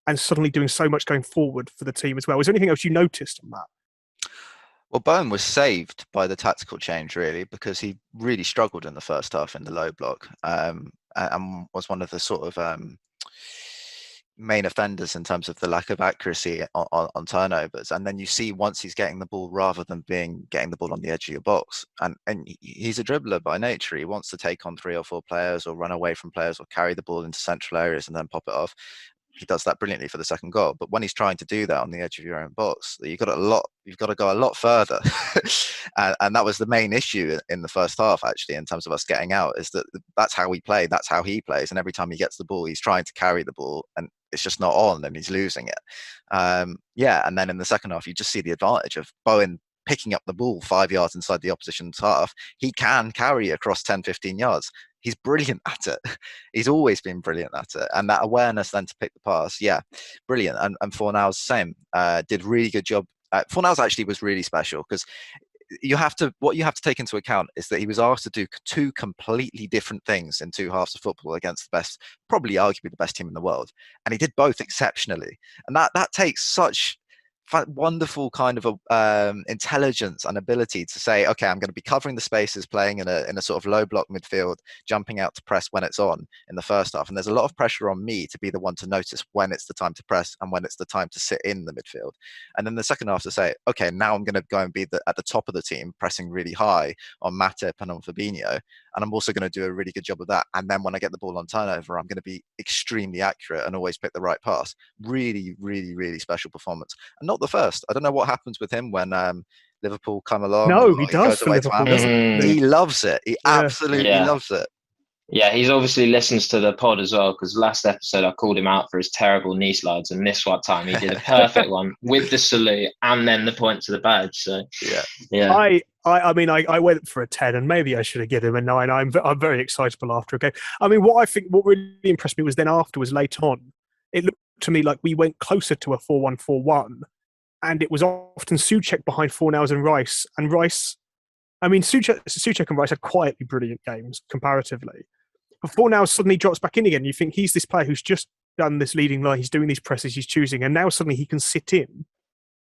and suddenly doing so much going forward for the team as well. Was there anything else you noticed on that? Well, Bowen was saved by the tactical change, really, because he really struggled in the first half in the low block and was one of the sort of main offenders in terms of the lack of accuracy on turnovers. And then you see once he's getting the ball rather than getting the ball on the edge of your box, and he's a dribbler by nature. He wants to take on 3 or 4 players or run away from players or carry the ball into central areas and then pop it off. He does that brilliantly for the second goal. But when he's trying to do that on the edge of your own box, you've got to go a lot further. and that was the main issue in the first half, actually, in terms of us getting out, is that that's how we play, that's how he plays. And every time he gets the ball, he's trying to carry the ball and it's just not on and he's losing it. And then in the second half, you just see the advantage of Bowen picking up the ball 5 yards inside the opposition's half. He can carry across 10, 15 yards. He's brilliant at it. He's always been brilliant at it. And that awareness then to pick the pass, brilliant. And Fornals, same, did really good job. Fornals actually was really special because what you have to take into account is that he was asked to do 2 completely different things in 2 halves of football against the best, probably arguably the best team in the world. And he did both exceptionally. And that takes such wonderful kind of intelligence and ability to say, okay, I'm going to be covering the spaces, playing in a sort of low block midfield, jumping out to press when it's on in the first half. And there's a lot of pressure on me to be the one to notice when it's the time to press and when it's the time to sit in the midfield. And then the second half to say, okay, now I'm going to go and be at the top of the team, pressing really high on Matip and on Fabinho. And I'm also going to do a really good job of that. And then when I get the ball on turnover, I'm going to be extremely accurate and always pick the right pass. Really, really, really special performance. And not the first. I don't know what happens with him when Liverpool come along. No, he does for Liverpool, doesn't he? He loves it. He absolutely loves it. Yeah, he's obviously listens to the pod as well, because last episode I called him out for his terrible knee slides, and this one time he did a perfect one with the salute and then the point to the badge. So yeah. I mean, I went for a 10, and maybe I should have given him a 9. I'm very excitable after a game. I mean, what really impressed me was then afterwards, late on, it looked to me like we went closer to a 4-1-4-1, and it was often Souček behind Fornals and Rice. And Rice, I mean, Souček and Rice had quietly brilliant games comparatively. But Fornals suddenly drops back in again. You think he's this player who's just done this leading line, he's doing these presses, he's choosing, and now suddenly he can sit in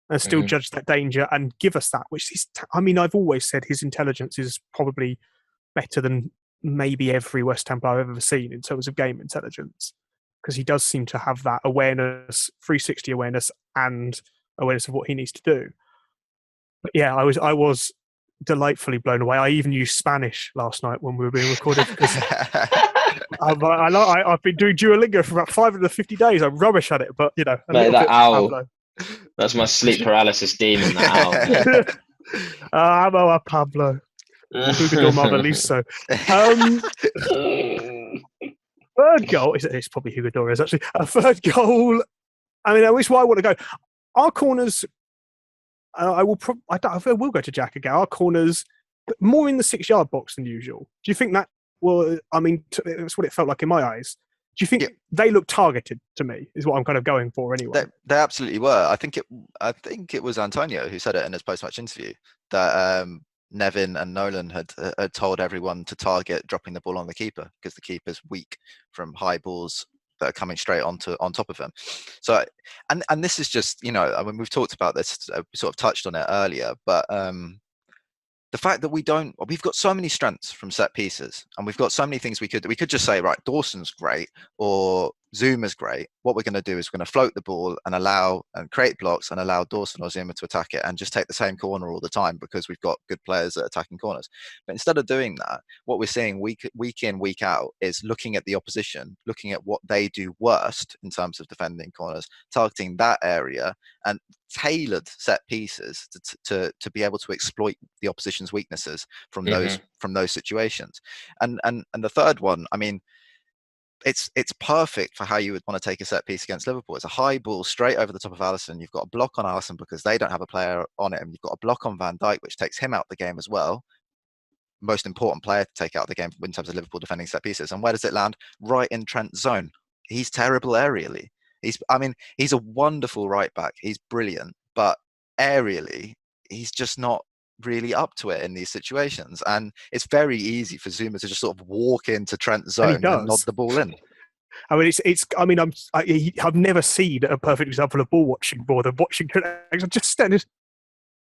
and still judge that danger and give us that, which is, I mean, I've always said his intelligence is probably better than maybe every West Ham player I've ever seen in terms of game intelligence, because he does seem to have that awareness, 360 awareness, and awareness of what he needs to do. But yeah, I was delightfully blown away. I even used Spanish last night when we were being recorded, because I've been doing Duolingo for about 550 days. I'm rubbish at it, but you know, mate, that owl. Pablo. That's my sleep paralysis demon, that owl. Amo a Pablo. Jugador Maravilloso. Third goal, it's probably Jugador is actually. A third goal, I mean, which way I want to go. Our corners, I will go to Jack again. Our corners, more in the 6-yard box than usual. Do you think that? Well, I mean, that's what it felt like in my eyes. Do you think Yeah. they look targeted to me? Is what I'm kind of going for anyway. They absolutely were. I think it was Antonio who said it in his post-match interview that Nevin and Nolan had told everyone to target dropping the ball on the keeper because the keeper's weak from high balls that are coming straight on top of him. So, and this is just, I mean, we've talked about this, we sort of touched on it earlier, but the fact that we've got so many strengths from set pieces, and we've got so many things we could just say, right, Dawson's great or Zuma's great. What we're going to do is we're going to float the ball and create blocks and allow Dawson or Zuma to attack it and just take the same corner all the time because we've got good players at attacking corners. But instead of doing that, what we're seeing week in, week out is looking at the opposition, looking at what they do worst in terms of defending corners, targeting that area and tailored set pieces to be able to exploit the opposition's weaknesses from those situations. And the third one, I mean, it's perfect for how you would want to take a set piece against Liverpool. It's a high ball straight over the top of Alisson. You've got a block on Alisson because they don't have a player on him. You've got a block on Van Dijk, which takes him out the game as well. Most important player to take out the game in terms of Liverpool defending set pieces. And where does it land? Right in Trent's zone. He's terrible aerially. He's a wonderful right back. He's brilliant, but aerially, he's just not really up to it in these situations. And it's very easy for Zuma to just sort of walk into Trent's zone and nod the ball in. I mean, I've never seen a perfect example of ball watching more than watching Trent. Just standing.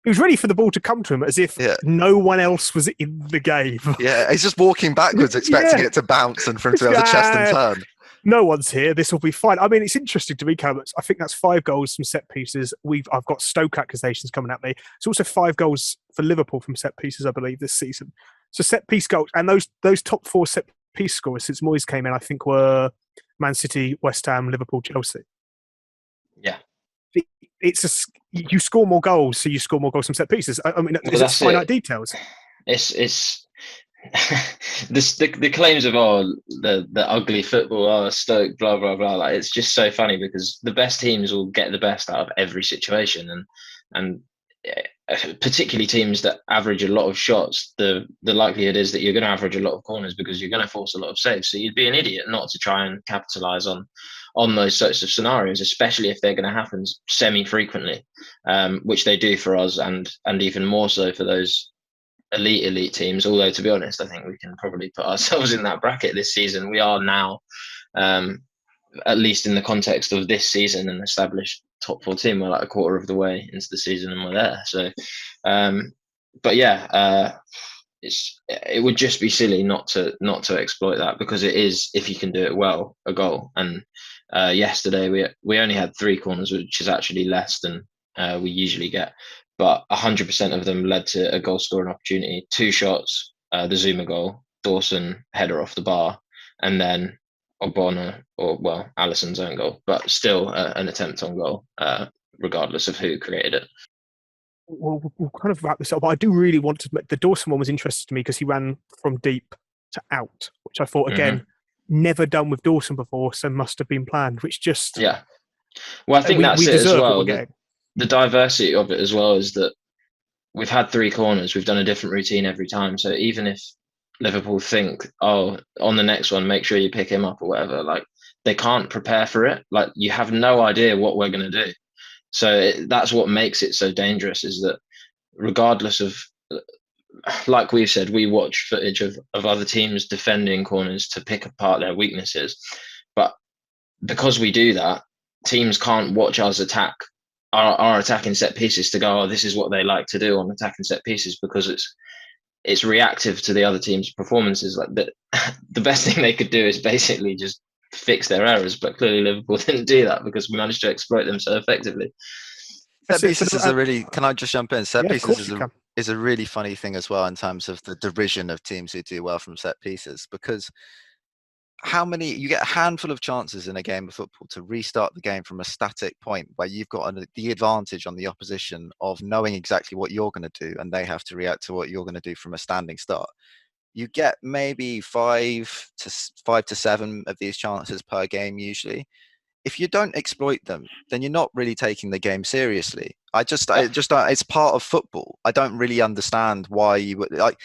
He was ready for the ball to come to him as if no one else was in the game. Yeah, he's just walking backwards, expecting it to bounce and for him to have the chest and turn. No one's here. This will be fine. I mean, it's interesting to me, Cam. I think that's 5 goals from set pieces. I've got Stoke accusations coming at me. It's also 5 goals for Liverpool from set pieces, I believe, this season. So set piece goals, and those top 4 set piece scorers since Moyes came in, I think, were Man City, West Ham, Liverpool, Chelsea. Yeah, you score more goals, so you score more goals from set pieces. I mean, it's finite details. It's the claims of the ugly football, Stoke, blah blah blah. Like, it's just so funny because the best teams will get the best out of every situation, and particularly teams that average a lot of shots, the likelihood is that you're going to average a lot of corners because you're going to force a lot of saves. So you'd be an idiot not to try and capitalize on those sorts of scenarios, especially if they're going to happen semi-frequently, which they do for us, and even more so for those elite teams. Although, to be honest, I think we can probably put ourselves in that bracket this season. We are now, at least in the context of this season, an established top 4 team. We're like a quarter of the way into the season and we're there. So, but yeah, it would just be silly not to exploit that, because it is, if you can do it well, a goal. And yesterday we only had 3 corners, which is actually less than we usually get, but 100% of them led to a goal scoring opportunity. 2 shots, the Zuma goal, Dawson header off the bar, and then Alisson's own goal, but still an attempt on goal, regardless of who created it. We'll kind of wrap this up, but I do really want to make the Dawson one was interesting to me because he ran from deep to out, which I thought, again, never done with Dawson before, so must have been planned, which just... Yeah. Well, I think that's it as well. The diversity of it as well is that we've had 3 corners, we've done a different routine every time, so even if Liverpool think, on the next one, make sure you pick him up or whatever, like, they can't prepare for it. Like, you have no idea what we're going to do. So that's what makes it so dangerous, is that regardless of, like we've said, we watch footage of other teams defending corners to pick apart their weaknesses. But because we do that, teams can't watch us attack our attacking set pieces to go, this is what they like to do on attacking set pieces, because it's reactive to the other team's performances. Like, the best thing they could do is basically just fix their errors, but clearly Liverpool didn't do that because we managed to exploit them so effectively. Set pieces is a really, can I just jump in? Set pieces is a really funny thing as well in terms of the derision of teams who do well from set pieces, because you get a handful of chances in a game of football to restart the game from a static point where you've got the advantage on the opposition of knowing exactly what you're going to do, and they have to react to what you're going to do from a standing start. You get maybe 5 to 7 of these chances per game usually. if you don't exploit them, then you're not really taking the game seriously. It's part of football. I don't really understand why you would like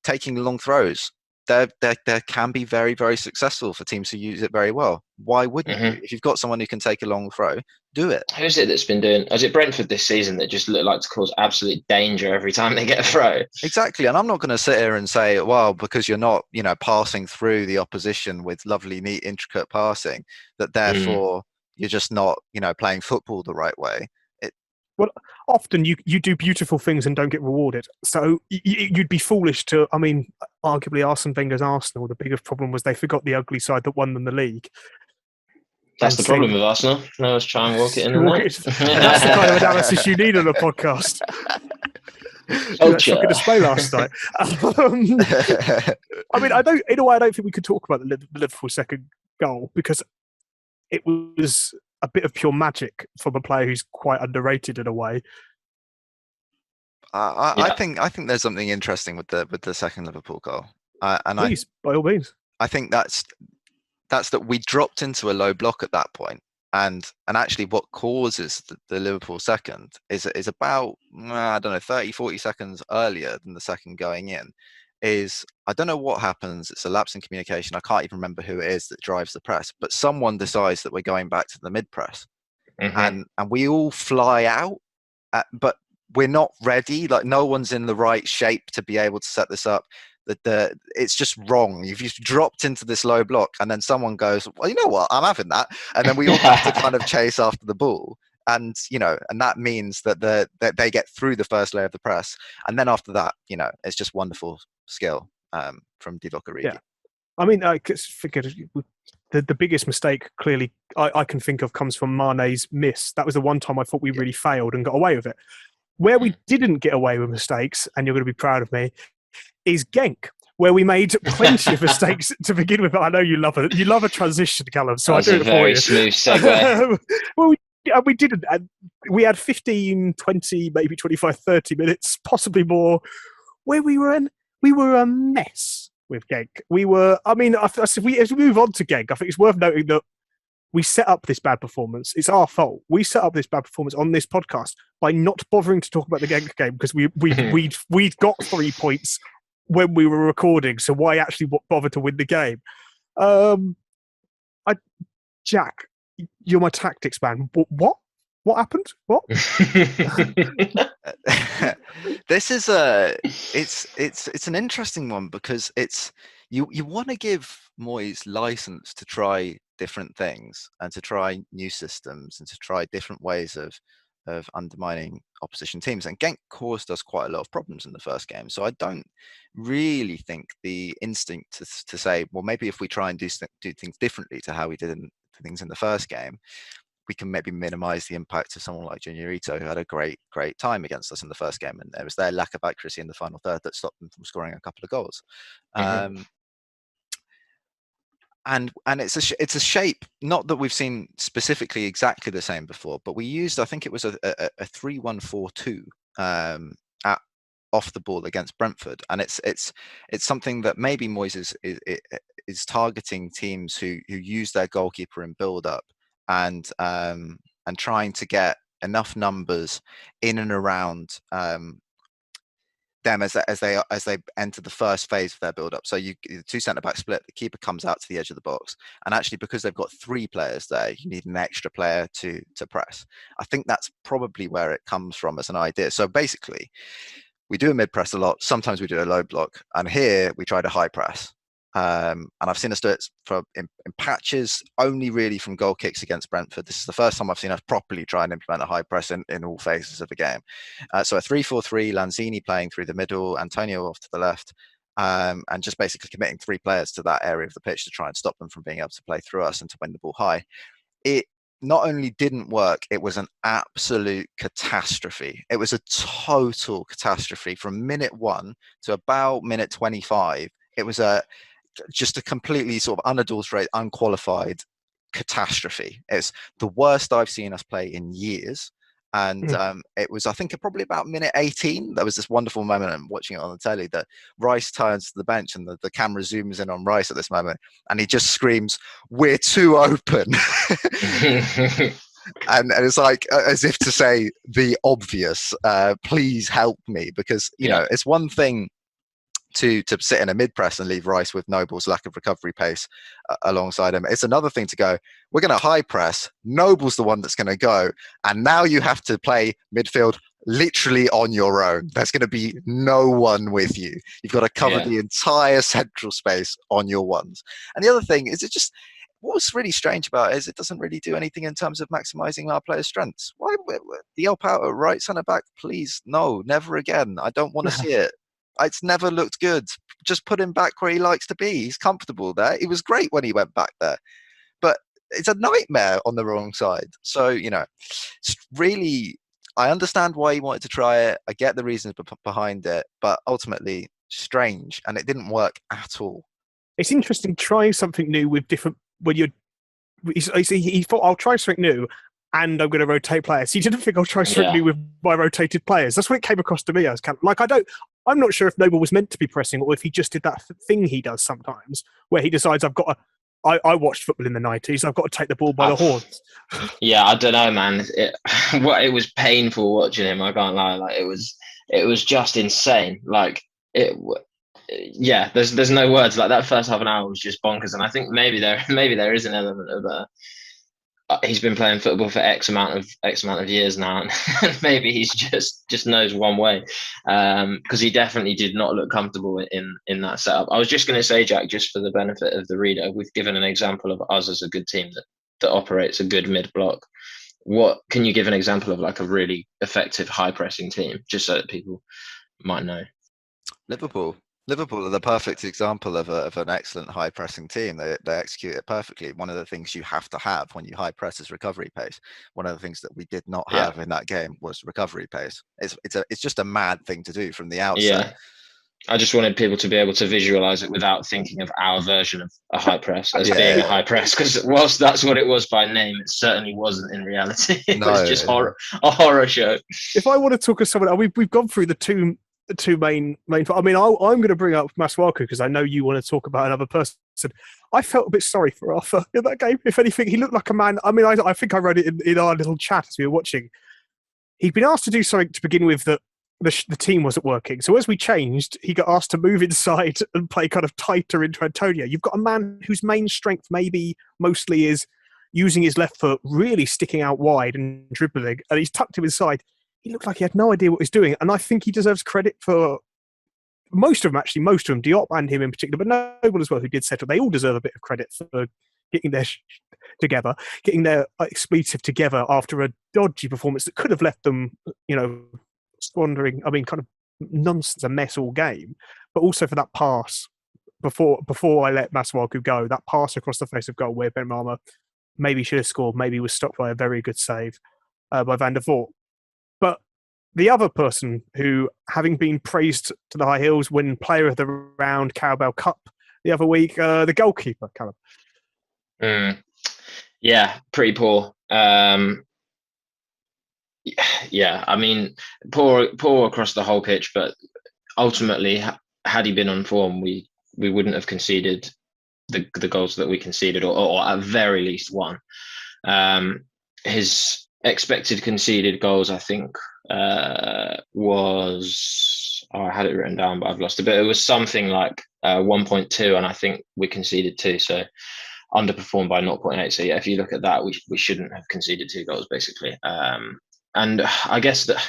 taking long throws. They can be very, very successful for teams who use it very well. Why wouldn't you? If you've got someone who can take a long throw, do it. Who's it that's been doing? Is it Brentford this season that just look like to cause absolute danger every time they get a throw? Exactly, and I'm not going to sit here and say, well, because you're not, passing through the opposition with lovely, neat, intricate passing, that therefore you're just not, playing football the right way. Well, often you do beautiful things and don't get rewarded. So you'd be foolish to, arguably Arsene Wenger's Arsenal, the biggest problem was they forgot the ugly side that won them the league. That's the problem with Arsenal. Now let's try and walk it in the net. That's the kind of analysis you need on a podcast. Shocking display last night. I don't think we could talk about the Liverpool second goal because it was a bit of pure magic from a player who's quite underrated in a way. I think there's something interesting with the second Liverpool goal. Please, by all means. I think that's that we dropped into a low block at that point, and actually what causes the Liverpool second is about 30, 40 seconds earlier than the second going in. I don't know what happens. It's a lapse in communication. I can't even remember who it is that drives the press, but someone decides that we're going back to the mid press, and we all fly out, but we're not ready. Like no one's in the right shape to be able to set this up. It's just wrong. You've dropped into this low block, and then someone goes, "Well, you know what? I'm having that," and then we all have to kind of chase after the ball. And and that means that they get through the first layer of the press, and then after that, it's just wonderful skill from Divock Origi. Yeah, I figured the biggest mistake clearly I can think of comes from Mane's miss. That was the one time I thought we really failed and got away with it. Where we didn't get away with mistakes, and you're going to be proud of me, is Genk, where we made plenty of mistakes to begin with. But I know you love a transition, Callum. So I do it for you. Very smooth segue. Well, we didn't. We had 15, 20, maybe 25, 30 minutes, possibly more, where we were a mess with Genk. We were. As we move on to Genk, I think it's worth noting that we set up this bad performance. It's our fault. We set up this bad performance on this podcast by not bothering to talk about the Genk game because we'd got 3 points when we were recording. So why actually bother to win the game? Jack, you're my tactics man. What happened? What? This is it's an interesting one because it's you want to give Moyes license to try different things and to try new systems and to try different ways of undermining opposition teams. And Genk caused us quite a lot of problems in the first game. So I don't really think the instinct to say, well, maybe if we try and do things differently to how we did things in the first game, we can maybe minimize the impact of someone like Junior Ito, who had a great time against us in the first game. And it was their lack of accuracy in the final third that stopped them from scoring a couple of goals. And it's a shape, not that we've seen specifically exactly the same before, but we used, I think it was a 3-1-4-2 off the ball against Brentford, and it's something that maybe Moyes is targeting teams who use their goalkeeper in build up and trying to get enough numbers in and around them as they enter the first phase of their build-up. So the two centre-back split, the keeper comes out to the edge of the box, and actually because they've got 3 players there, you need an extra player to press. I think that's probably where it comes from as an idea. So basically, we do a mid-press a lot. Sometimes we do a low block, and here we try to high press. And I've seen us do it in patches, only really from goal kicks against Brentford. This is the first time I've seen us properly try and implement a high press in all phases of the game. So a 3-4-3, Lanzini playing through the middle, Antonio off to the left, and just basically committing 3 players to that area of the pitch to try and stop them from being able to play through us and to win the ball high. It not only didn't work, it was an absolute catastrophe. It was a total catastrophe from minute 1 to about minute 25. It was just a completely sort of unadulterated, unqualified catastrophe. It's the worst I've seen us play in years. And it was, I think, probably about minute 18. There was this wonderful moment. I'm watching it on the telly that Rice turns to the bench and the camera zooms in on Rice at this moment. And he just screams, "We're too open." And it's like, as if to say the obvious, please help me. Because, you know, it's one thing to sit in a mid press and leave Rice with Noble's lack of recovery pace alongside him. It's another thing to go, we're going to high press. Noble's the one that's going to go. And now you have to play midfield literally on your own. There's going to be no one with you. You've got to cover the entire central space on your ones. And the other thing is, what's really strange about it is it doesn't really do anything in terms of maximizing our players' strengths. Why the help out at right centre back? Please, no, never again. I don't want to see it. It's never looked good. Just put him back where he likes to be. He's comfortable there. It was great when he went back there. But it's a nightmare on the wrong side. So, you know, it's really, I understand why he wanted to try it. I get the reasons behind it. But ultimately, strange. And it didn't work at all. It's interesting trying something new with different, when you're, he thought, I'll try something new. And I'm going to rotate players. He didn't think I'll try something new with my rotated players. That's what it came across to me as. Like, I'm not sure if Noble was meant to be pressing or if he just did that thing he does sometimes where he decides, I watched football in the 90s, I've got to take the ball by the horns. Yeah, I don't know, man. It was painful watching him, I can't lie. Like, it was just insane. Like, there's no words. Like, that first half an hour was just bonkers. And I think maybe there is an element of he's been playing football for X amount of years now, and maybe he's just knows one way, because he definitely did not look comfortable in that setup. I was just going to say, Jack, just for the benefit of the reader, we've given an example of us as a good team that operates a good mid block. What can you give an example of, like, a really effective high pressing team, just so that people might know? Liverpool are the perfect example of an excellent high pressing team. They execute it perfectly. One of the things you have to have when you high press is recovery pace. One of the things that we did not have in that game was recovery pace. It's just a mad thing to do from the outset. Yeah. I just wanted people to be able to visualize it without thinking of our version of a high press as being a high press, because whilst that's what it was by name, it certainly wasn't in reality. It was just a horror show. If I want to talk of someone, we've gone through the two main. I mean, I'm going to bring up Masuaku because I know you want to talk about another person. I felt a bit sorry for Arthur in that game. If anything, he looked like a man. I mean, I think I wrote it in our little chat as we were watching. He'd been asked to do something to begin with that the team wasn't working. So as we changed, he got asked to move inside and play kind of tighter into Antonio. You've got a man whose main strength maybe mostly is using his left foot, really sticking out wide and dribbling, and he's tucked him inside. He looked like he had no idea what he was doing, and I think he deserves credit for most of them, Diop and him in particular, but Noble as well, who did settle. They all deserve a bit of credit for getting their together, getting their expletive together after a dodgy performance that could have left them, squandering, kind of nonsense, a mess all game, but also for that pass before I let Masuaku go, that pass across the face of goal where Benrahma maybe should have scored, maybe was stopped by a very good save by Van der Voort. But the other person who, having been praised to the high hills, win Player of the Round Carabao Cup the other week, the goalkeeper, Callum. Yeah, pretty poor. Yeah, I mean, poor across the whole pitch, but ultimately, had he been on form, we wouldn't have conceded the goals that we conceded, or at very least one. His expected conceded goals, I think, was, I had it written down, but I've lost it. But it was something like 1.2, and I think we conceded 2, so underperformed by 0.8. So yeah, if you look at that, we shouldn't have conceded 2 goals basically. And I guess that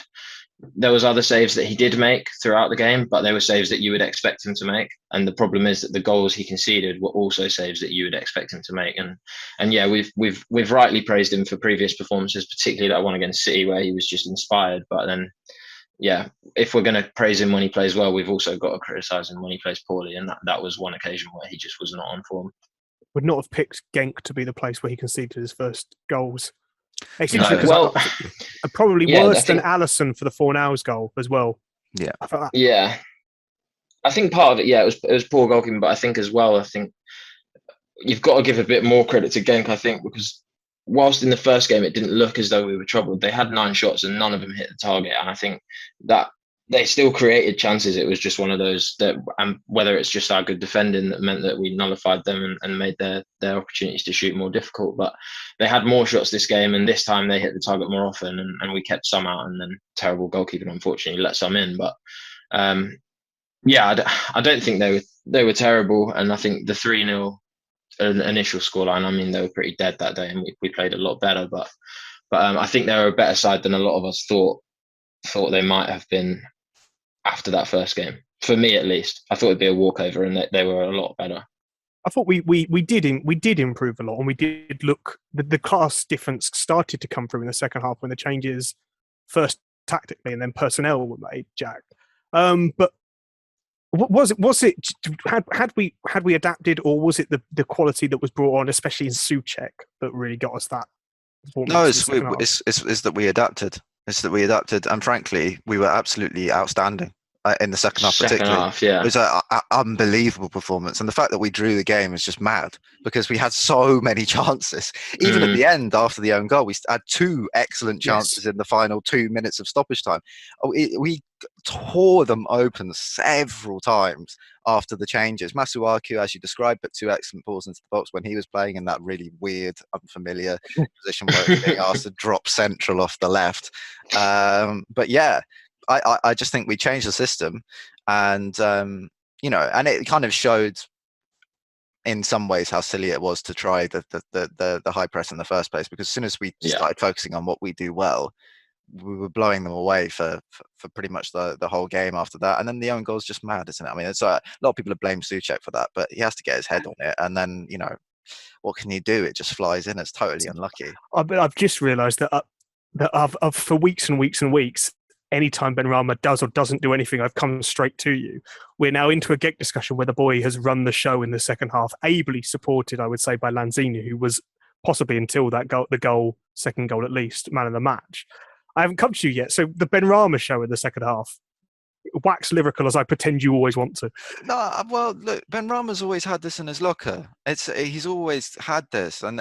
there was other saves that he did make throughout the game, but they were saves that you would expect him to make. And the problem is that the goals he conceded were also saves that you would expect him to make. And yeah, we've rightly praised him for previous performances, particularly that one against City where he was just inspired. But then, yeah, if we're going to praise him when he plays well, we've also got to criticise him when he plays poorly. And that was one occasion where he just was not on form. Would not have picked Genk to be the place where he conceded his first goals. It's interesting, well, probably worse than Alisson for the Fornals goal as well. Yeah, yeah. I think part of it, it was poor goalkeeping, but I think as well, you've got to give a bit more credit to Genk. I think because whilst in the first game it didn't look as though we were troubled, they had 9 shots and none of them hit the target. And I think that they still created chances. It was just one of those that, and whether it's just our good defending that meant that we nullified them and made their opportunities to shoot more difficult. But they had more shots this game, and this time they hit the target more often, and we kept some out, and then terrible goalkeeping unfortunately let some in. But I don't think they were terrible, and I think the 3-0 initial scoreline, I mean, they were pretty dead that day, and we played a lot better. But I think they were a better side than a lot of us thought they might have been after that first game. For me, at least, I thought it'd be a walkover, and they were a lot better. I thought we did improve a lot, and we did look. The class difference started to come through in the second half when the changes, first tactically and then personnel, were made. Jack, but was it had we adapted, or was it the quality that was brought on, especially in Souček, that really got us that? No, it's that we adapted. It's that we adapted, and frankly, we were absolutely outstanding in the second half. It was an unbelievable performance, and the fact that we drew the game is just mad because we had so many chances. Even at the end, after the own goal, we had 2 excellent chances in the final 2 minutes of stoppage time. We tore them open several times after the changes. Masuaku, as you described, put 2 excellent balls into the box when he was playing in that really weird, unfamiliar position where he was being asked to drop central off the left. But yeah, I just think we changed the system, and and it kind of showed in some ways how silly it was to try the high press in the first place, because as soon as we started focusing on what we do well, we were blowing them away for pretty much the whole game after that. And then the own goal's just mad, isn't it? I mean, it's a lot of people have blamed Souček for that, but he has to get his head on it. And then, what can you do? It just flies in. It's totally unlucky. I've just realised that I've for weeks and weeks and weeks, anytime Benrahma does or doesn't do anything, I've come straight to you. We're now into a Genk discussion where the boy has run the show in the second half, ably supported, I would say, by Lanzini, who was possibly, until that goal, second goal at least, man of the match. I haven't come to you yet. So the Benrahma show in the second half, wax lyrical as I pretend you always want to. No, well, look, Benrahma's always had this in his locker. He's always had this, and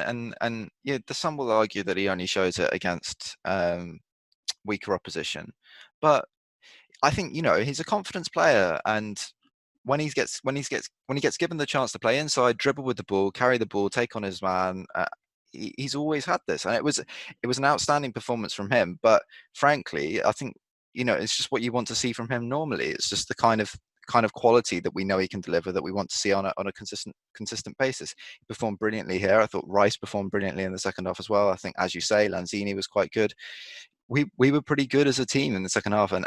some will argue that he only shows it against weaker opposition, but I think he's a confidence player, and when he gets given the chance to play inside, dribble with the ball, carry the ball, take on his man. He's always had this, and it was an outstanding performance from him. But frankly, I think it's just what you want to see from him normally. It's just the kind of quality that we know he can deliver, that we want to see on a consistent basis. He performed brilliantly here. I thought Rice performed brilliantly in the second half as well. I think, as you say, Lanzini was quite good. We were pretty good as a team in the second half, and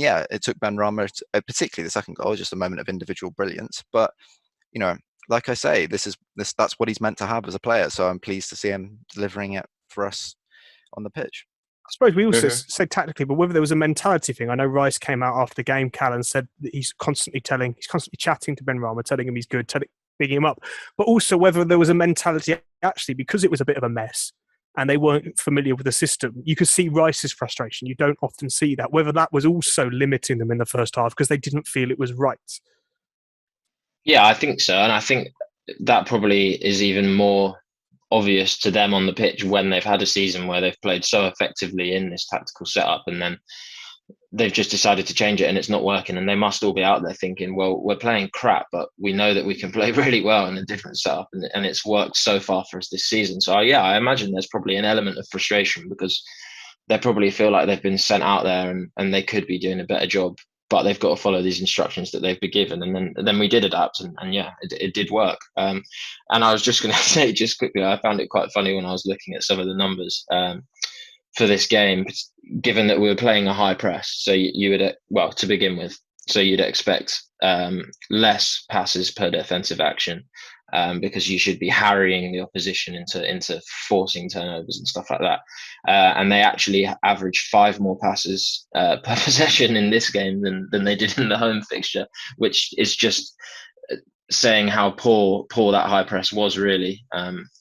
yeah, it took Benrahma, particularly the second goal, just a moment of individual brilliance. But like I say, that's what he's meant to have as a player. So I'm pleased to see him delivering it for us on the pitch. I suppose we also said tactically, but whether there was a mentality thing. I know Rice came out after the game, Cal, and said that he's constantly chatting to Benrahma, telling him he's good, bigging him up. But also whether there was a mentality, actually, because it was a bit of a mess and they weren't familiar with the system. You could see Rice's frustration. You don't often see that. Whether that was also limiting them in the first half because they didn't feel it was right. Yeah, I think so. And I think that probably is even more obvious to them on the pitch when they've had a season where they've played so effectively in this tactical setup, and then they've just decided to change it and it's not working. And they must all be out there thinking, well, we're playing crap, but we know that we can play really well in a different setup, and it's worked so far for us this season. So yeah, I imagine there's probably an element of frustration because they probably feel like they've been sent out there and they could be doing a better job, but they've got to follow these instructions that they've been given. And then we did adapt, and yeah, it did work. And I was just going to say, just quickly, I found it quite funny when I was looking at some of the numbers for this game, given that we were playing a high press. So you would, well, to begin with, so you'd expect less passes per defensive action because you should be harrying the opposition into forcing turnovers and stuff like that. And they actually averaged 5 more passes per possession in this game than they did in the home fixture, which is just saying how poor that high press was, really,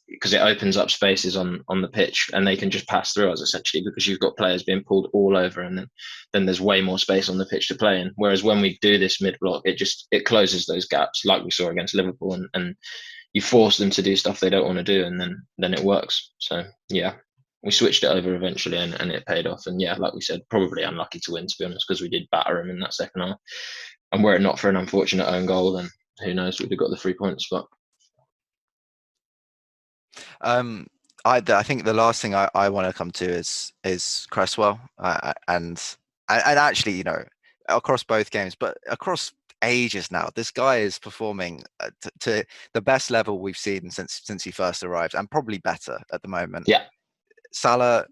because it opens up spaces on the pitch and they can just pass through us, essentially, because you've got players being pulled all over, and then there's way more space on the pitch to play in. Whereas when we do this mid block, it closes those gaps, like we saw against Liverpool, and you force them to do stuff they don't want to do, and then it works. So yeah, we switched it over eventually, and it paid off. And yeah, like we said, probably unlucky to win, to be honest, because we did batter them in that second half. And were it not for an unfortunate own goal, then who knows, we'd have got the 3 points. But I think the last thing I want to come to is Cresswell, and actually, you know, across both games, but across ages now, this guy is performing to the best level we've seen since he first arrived, and probably better at the moment. Yeah. Salah,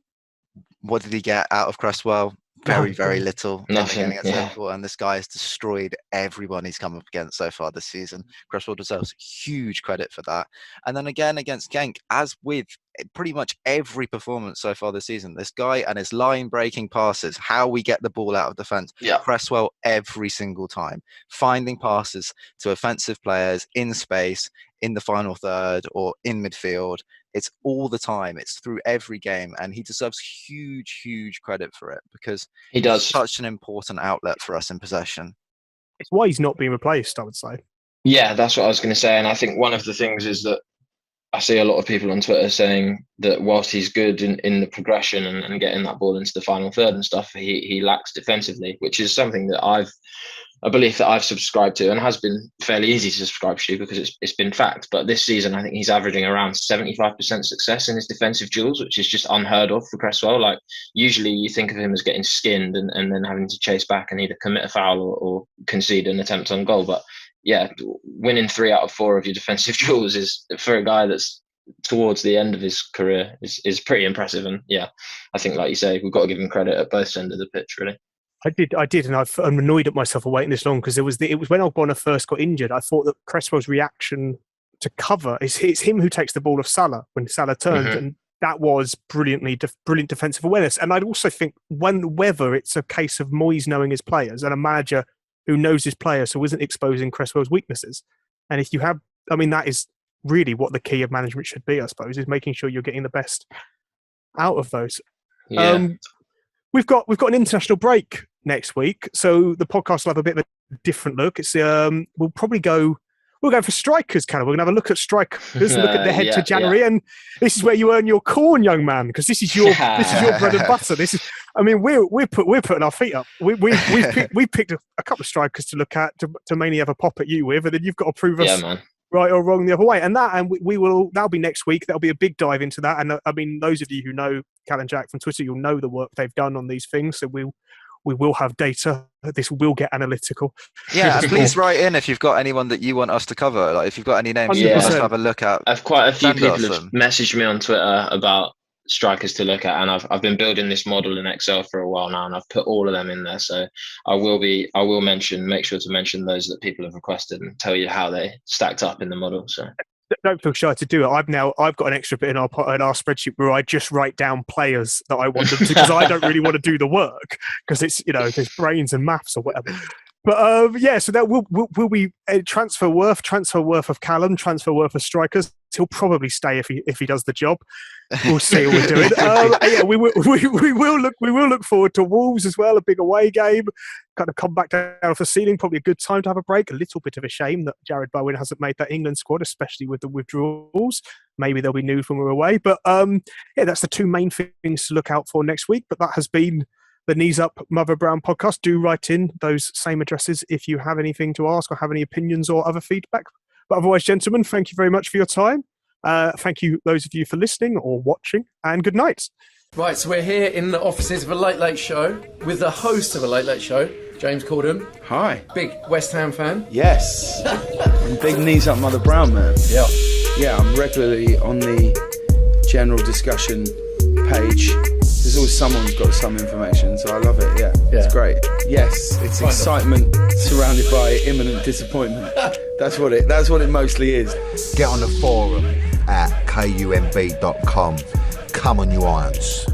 what did he get out of Cresswell? Very little. Nothing. Against Liverpool, and this guy has destroyed everyone he's come up against so far this season. Cresswell deserves huge credit for that. And then again against Genk, as with pretty much every performance so far this season, this guy and his line-breaking passes, how we get the ball out of defence. Yeah. Cresswell every single time, finding passes to offensive players in space, in the final third or in midfield. It's all the time. It's through every game, and he deserves huge credit for it, because he does. He's such an important outlet for us in possession. It's why he's not being replaced, I would say. Yeah, that's what I was going to say. And I think one of the things is that I see a lot of people on Twitter saying that whilst he's good in the progression and getting that ball into the final third and stuff, he lacks defensively, which is something that a belief that I've subscribed to, and has been fairly easy to subscribe to because it's been fact. But this season, I think he's averaging around 75% success in his defensive duels, which is just unheard of for Cresswell. Like, usually you think of him as getting skinned and then having to chase back and either commit a foul or concede an attempt on goal. But yeah, winning 3 out of 4 of your defensive duels is, for a guy that's towards the end of his career, is pretty impressive. And yeah, I think, like you say, we've got to give him credit at both ends of the pitch, really. I did, and I'm annoyed at myself for waiting this long, because it was when Ogbonna first got injured. I thought that Cresswell's reaction to cover it's him who takes the ball off Salah when Salah turned, and that was brilliant defensive awareness. And I'd also think whether it's a case of Moyes knowing his players and a manager who knows his players, so isn't exposing Cresswell's weaknesses. And if you have, I mean, that is really what the key of management should be, I suppose, is making sure you're getting the best out of those. Yeah. We've got an international break next week, so the podcast will have a bit of a different look. It's we'll go for strikers, Callum. We're gonna have a look at strikers, look at the head to January, and this is where you earn your corn, young man, because this is your bread and butter. This is, I mean, we're putting our feet up. We picked a couple of strikers to look at to mainly have a pop at you with, and then you've got to prove us right or wrong the other way. And that'll be next week. That'll be a big dive into that. And I mean, those of you who know Cal and Jack from Twitter, you'll know the work they've done on these things. So we will have data. This will get analytical. Yeah, and please write in if you've got anyone that you want us to cover. Like, if you've got any names you want us to have a look at. I've quite a few people have messaged me on Twitter about strikers to look at, and I've been building this model in Excel for a while now, and I've put all of them in there. So I will make sure to mention those that people have requested and tell you how they stacked up in the model. So don't feel shy to do it. I've got an extra bit in our spreadsheet where I just write down players that I want them to, because I don't really want to do the work, because it's, you know, there's brains and maths or whatever. But yeah, so that will be a transfer worth of Callum, transfer worth of strikers. He'll probably stay if he does the job. We'll see what we're doing. Yeah, we will look forward to Wolves as well, a big away game. Kind of come back down off the ceiling. Probably a good time to have a break. A little bit of a shame that Jared Bowen hasn't made that England squad, especially with the withdrawals. Maybe there'll be news when we're away. But yeah, that's the two main things to look out for next week. But that has been the Knees Up Mother Brown podcast. Do write in those same addresses if you have anything to ask or have any opinions or other feedback. But otherwise, gentlemen, thank you very much for your time. Thank you, those of you, for listening or watching, and good night. Right, so we're here in the offices of a Late Late Show with the host of a Late Late Show, James Corden. Hi. Big West Ham fan. Yes. I'm big Knees Up Mother Brown man. Yeah. Yeah, I'm regularly on the general discussion page. There's always someone who's got some information, so I love it. Yeah. It's great. Yes, it's excitement surrounded by imminent disappointment. That's what it mostly is. Get on the forum at kumb.com. Come on, you irons.